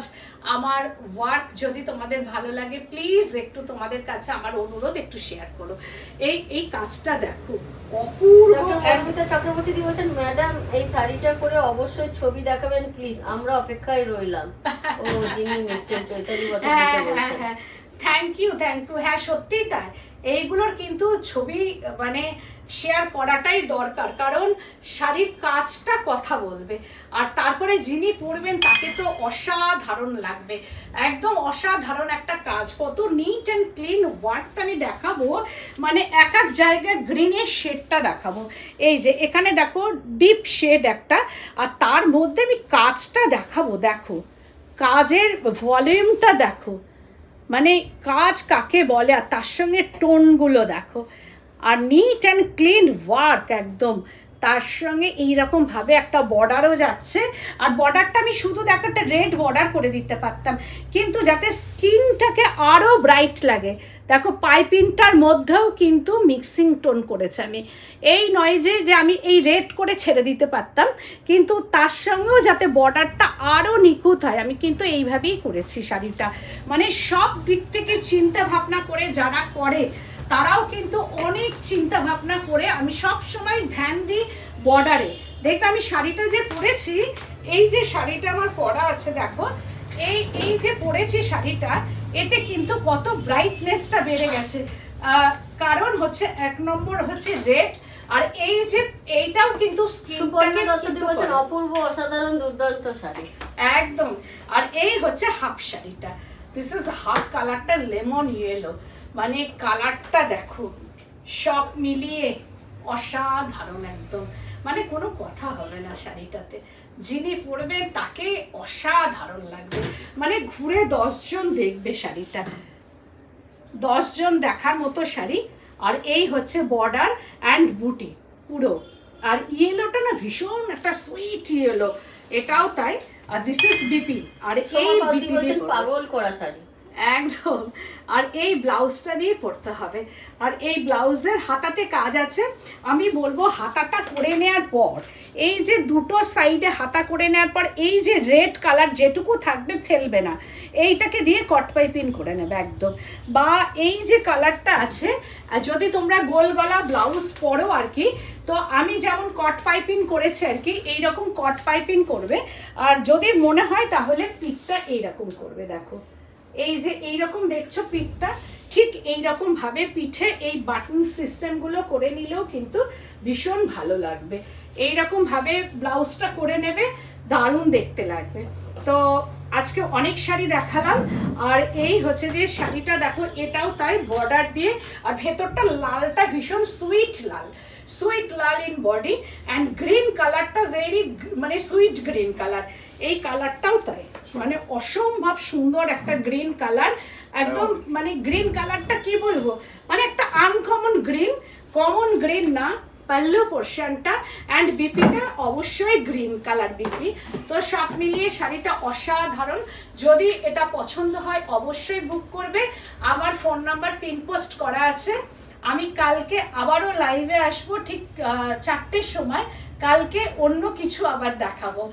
S1: আমার ওয়ার্ক যদি তোমাদের ভালো লাগে, প্লিজ একটু তোমাদের কাছে আমার অনুরোধ, একটু শেয়ার করো। এই কাজটা দেখো অপূর্ব।
S2: অর্পিতা চক্রবর্তী দি বলছেন ম্যাডাম এই শাড়িটা করে অবশ্যই ছবি দেখাবেন প্লিজ, আমরা অপেক্ষায় রইলাম। ও যিনি নিচ্ছেন চৈতালি বলছেন।
S1: Thank you. হ্যাঁ সত্যি তাই, এইগুলোর কিন্তু ছবি মানে শেয়ার করাটাই দরকার, কারণ শাড়ির কাজটা কথা বলবে, আর তারপরে যিনি পরবেন তাকে তো অসাধারণ লাগবে, একদম অসাধারণ একটা কাজ, কত নিট অ্যান্ড ক্লিন ওয়ার্কটা আমি দেখাবো। মানে এক এক জায়গায় গ্রিনের শেডটা দেখাবো, এই যে এখানে দেখো ডিপ শেড একটা, আর তার মধ্যে আমি কাজটা দেখাবো। দেখো কাজের ভলিউমটা দেখো, মানে কাজ কাকে বলে, আর তার সঙ্গে টোনগুলো দেখো, আর নিট অ্যান্ড ক্লিন ওয়ার্ক একদম। তার সঙ্গে এইরকম ভাবে একটা বর্ডারও যাচ্ছে। আর বর্ডারটা আমি শুধু দেখো একটা রেড বর্ডার করে দিতে পারতাম, কিন্তু যাতে স্কিনটাকে আরও ব্রাইট লাগে, দেখো পাইপিংটার মধ্যেও কিন্তু মিক্সিং টোন করেছে আমি। এই নয় যে আমি এই রেড করে ছেড়ে দিতে পারতাম, কিন্তু তার সঙ্গেও যাতে বর্ডারটা আরও নিখুঁত হয়, আমি কিন্তু এইভাবেই করেছি শাড়িটা। মানে সব দিক থেকে চিন্তা ভাবনা করে যারা করে তারাও কিন্তু অনেক চিন্তা ভাবনা করে, আমি সব সময় ধ্যান দিই বর্ডারে। দেখবে আমি শাড়িটা যে পরেছি, এই যে শাড়িটা আমার পরা আছে দেখো, এই যে পরেছি শাড়িটা, এতে কিন্তু কত ব্রাইটনেসটা বেড়ে গেছে। কারণ হচ্ছে 1 নম্বর হচ্ছে রেড, আর এই যে এইটাও কিন্তু
S2: সুপর্ণা দত্তদি বলছেন অপূর্ব, অসাধারণ, দুর্দান্ত শাড়ি
S1: একদম। আর এই হচ্ছে হাফ শাড়িটা, দিস ইজ হাফ, কালারটা লেমন ইয়েলো, মানে কালারটা দেখো সব মিলিয়ে অসাধারণ একদম, মানে কোনো কথা হবে না শাড়িটাতে। যিনি পরবেন তাকে অসাধারণ লাগবে, মানে ঘুরে 10 জন দেখবে শাড়িটা, 10 জন দেখার মতো শাড়ি। আর এই হচ্ছে বর্ডার অ্যান্ড বুটি পুরো, আর ইয়েলোটা না ভীষণ একটা সুইট ইয়েলো, এটাও তাই। আর দিস ইজ বিপি, আর এই বিপি
S2: পাগল করা শাড়ি
S1: একদম। আর এই ব্লাউজটা দিয়ে পরতে হবে, আর এই ব্লাউজের হাতাতে কাজ আছে। আমি বলবো হাতাটা করে নেওয়ার পর, এই যে দুটো সাইডে হাতা করে নেওয়ার পর এই যে রেড কালার যেটুকু থাকবে ফেলবে না, এইটাকে দিয়ে কট পাইপিং করে নেবে একদম। বা এই যে কালারটা আছে, যদি তোমরা গোল গলা ব্লাউজ পরো আর কি, তো আমি যেমন কট পাইপিং করেছি আর কি, এইরকম কট পাইপিং করবে। আর যদি মনে হয় তাহলে পিঠটা এইরকম করবে, দেখো এই যে এইরকম দেখছো পিঠটা, ঠিক এইরকম ভাবে পিঠে এই বাটন সিস্টেমগুলো করে নিলেও কিন্তু ভীষণ ভালো লাগবে। এইরকম ভাবে ব্লাউজটা করে নেবে, দারুণ দেখতে লাগবে। তো আজকে অনেক শাড়ি দেখালাম, আর এই হচ্ছে যে শাড়িটা দেখো, এটাও তাই বর্ডার দিয়ে, আর ভেতরটা লালটা ভীষণ sweet Lal, sweet Lal in body, and green কালারটা ভেরি মানে সুইট গ্রিন কালার, এই কালারটাও তাই, মানে অসম্ভব সুন্দর একটা গ্রিন কালার একদম। মানে গ্রিন কালারটা কি বলবো, মানে একটা আনকমন গ্রিন, কমন গ্রিন না। পাল্লু পোর্শনটা অ্যান্ড বিপিটা অবশ্যই গ্রিন কালার বিপি। তো সব মিলিয়ে শাড়িটা অসাধারণ। যদি এটা পছন্দ হয় অবশ্যই বুক করবে। আমার ফোন নাম্বার পিন পোস্ট করা আছে। আমি কালকে আবারও লাইভে আসবো ঠিক 4টের সময়। কালকে অন্য কিছু আবার দেখাবো।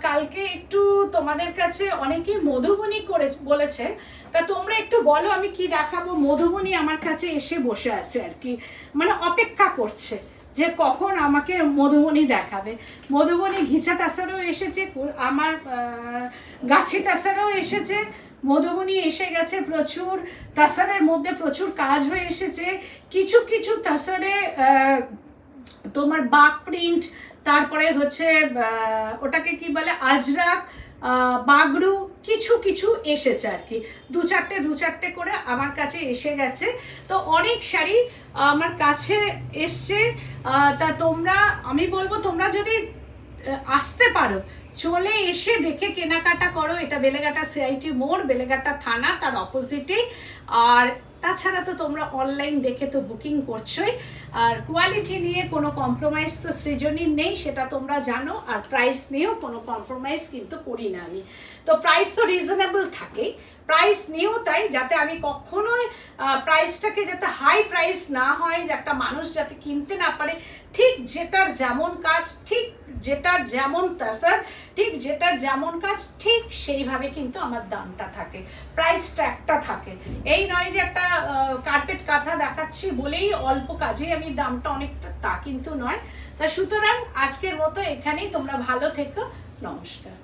S1: কালকে একটু তোমাদের কাছে অনেকেই মধুবনী করে বলেছে, তা তোমরা একটু বলো আমি কি দেখাবো। মধুবনী আমার কাছে এসে বসে আছে আর কি, মানে অপেক্ষা করছে যে কখন আমাকে মধুবনী দেখাবে। মধুবনী ঘিচা তাসারও এসেছে, আমার গাছি তাসারও এসেছে, মধুবনী এসে গেছে প্রচুর, তাসারের মধ্যে প্রচুর কাজ হয়ে এসেছে। কিছু কিছু তাসারে তোমার বাঘ প্রিন্ট, তারপরে হচ্ছে ওটাকে কি বলে আজরাক, বাগরু, কিছু কিছু এসেছে আর কি, দু চারটে করে আমার কাছে এসে গেছে। তো অনেক শাড়ি আমার কাছে এসছে। তা তোমরা, আমি বলবো তোমরা যদি আসতে পারো, চলে এসে দেখে কেনাকাটা করো। এটা বেলেঘাটা সিআইটি মোড়, বেলেঘাটা থানা, তার অপোজিটেই। আর তাছাড়া তো তোমরা অনলাইন দেখে তো বুকিং করছোই। আর কোয়ালিটি নিয়ে কোনো কম্প্রোমাইজ তো সৃজনীর নেই, সেটা তোমরা জানো। আর প্রাইস নিয়েও কোনো কম্প্রোমাইজ কিন্তু করি না আমি। তো প্রাইস তো রিজনেবল থাকেই, প্রাইস নিয়েও তাই, যাতে আমি কখনোই প্রাইসটাকে যাতে হাই প্রাইস না হয়, যে একটা মানুষ যাতে কিনতে না পারে। ঠিক যেটার যেমন কাজ, ঠিক যেটার যেমন তাসার, ঠিক যেটার যেমন কাজ, ঠিক সেইভাবে কিন্তু আমার দামটা থাকে, প্রাইসটা একটা থাকে। এই নয় যে একটা কার্পেট কাঁথা দেখাচ্ছি বলেই অল্প কাজে আমি দামটা অনেকটা, তা কিন্তু নয়। তা সুতরাং আজকের মতো এখানেই, তোমরা ভালো থেকো, নমস্কার।